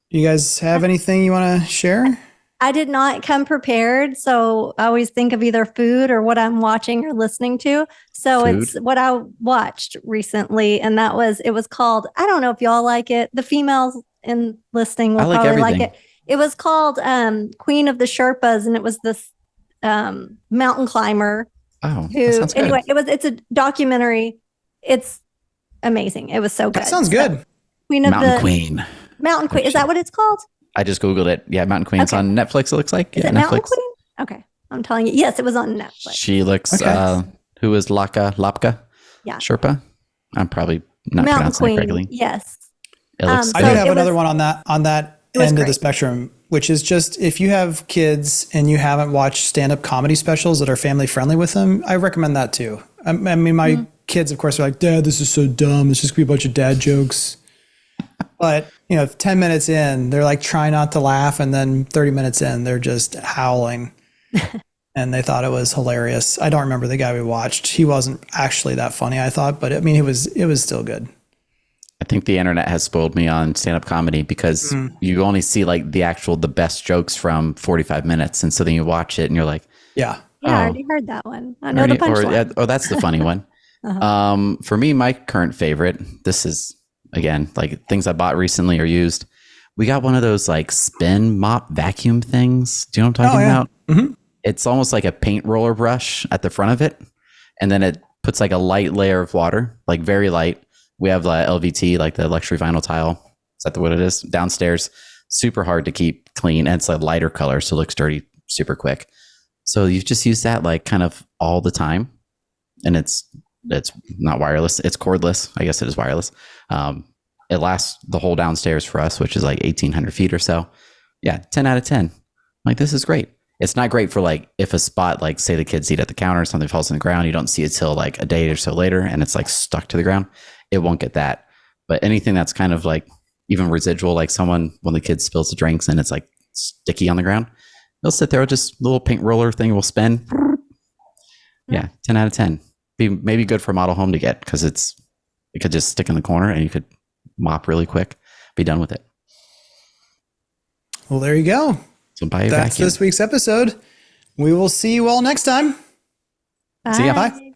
You guys have anything you want to share? I did not come prepared. So I always think of either food or what I'm watching or listening to. So Food? It's what I watched recently. And it was called, I don't know if y'all like it. The females in listening will I like probably everything. like it. It was called Queen of the Sherpas. And it was this mountain climber. Oh, that sounds good. Anyway, it's a documentary. It's amazing. It was so good. That sounds good. Queen of Mountain Queen. Mountain Queen. Is that what it's called? I just Googled it. Yeah, Mountain Queen's on Netflix, it looks like. Is Yeah, it Netflix. Mountain Queen? Okay. I'm telling you. Yes, it was on Netflix. She looks, Okay. who is Lapka? Yeah. Sherpa? I'm probably not Mountain pronouncing it Queen. correctly. Yes. It looks I So do have it another was- one on that was end of the great. spectrum, which is just if you have kids and you haven't watched stand-up comedy specials that are family friendly with them, I recommend that too. I mean, my kids, of course, are like, Dad, this is so dumb. It's just gonna be a bunch of dad jokes. But, 10 minutes in, they're like, try not to laugh. And then 30 minutes in, they're just howling. And they thought it was hilarious. I don't remember the guy we watched. He wasn't actually that funny, I thought. But I mean, it was still good. I think the internet has spoiled me on stand-up comedy because you only see like the best jokes from 45 minutes. And so then you watch it and you're like, yeah, I already heard that one. I know the punchline. Oh, that's the funny one. For me, my current favorite, this is, again, like things I bought recently or used. We got one of those like spin mop vacuum things. Do you know what I'm talking about? Mm-hmm. It's almost like a paint roller brush at the front of it. And then it puts like a light layer of water, like very light. We have the LVT, like the luxury vinyl tile. Is that what it is? Downstairs. Super hard to keep clean. And it's a lighter color, so it looks dirty super quick. So you just use that like kind of all the time. And it's not wireless. It's cordless. I guess it is wireless. It lasts the whole downstairs for us, which is like 1,800 feet or so. Yeah, 10 out of 10. Like, this is great. It's not great for like if a spot, like say the kids eat at the counter, something falls on the ground, you don't see it till like a day or so later and it's like stuck to the ground. It won't get that. But anything that's kind of like even residual, like when the kid spills the drinks and it's like sticky on the ground, they'll sit there with just a little paint roller thing will spin. Yeah, 10 out of 10. Be maybe good for a model home to get because it could just stick in the corner and you could mop really quick, be done with it. Well, there you go. So buy a That's vacuum. this week's episode. We will see you all next time. Bye. See ya. Bye.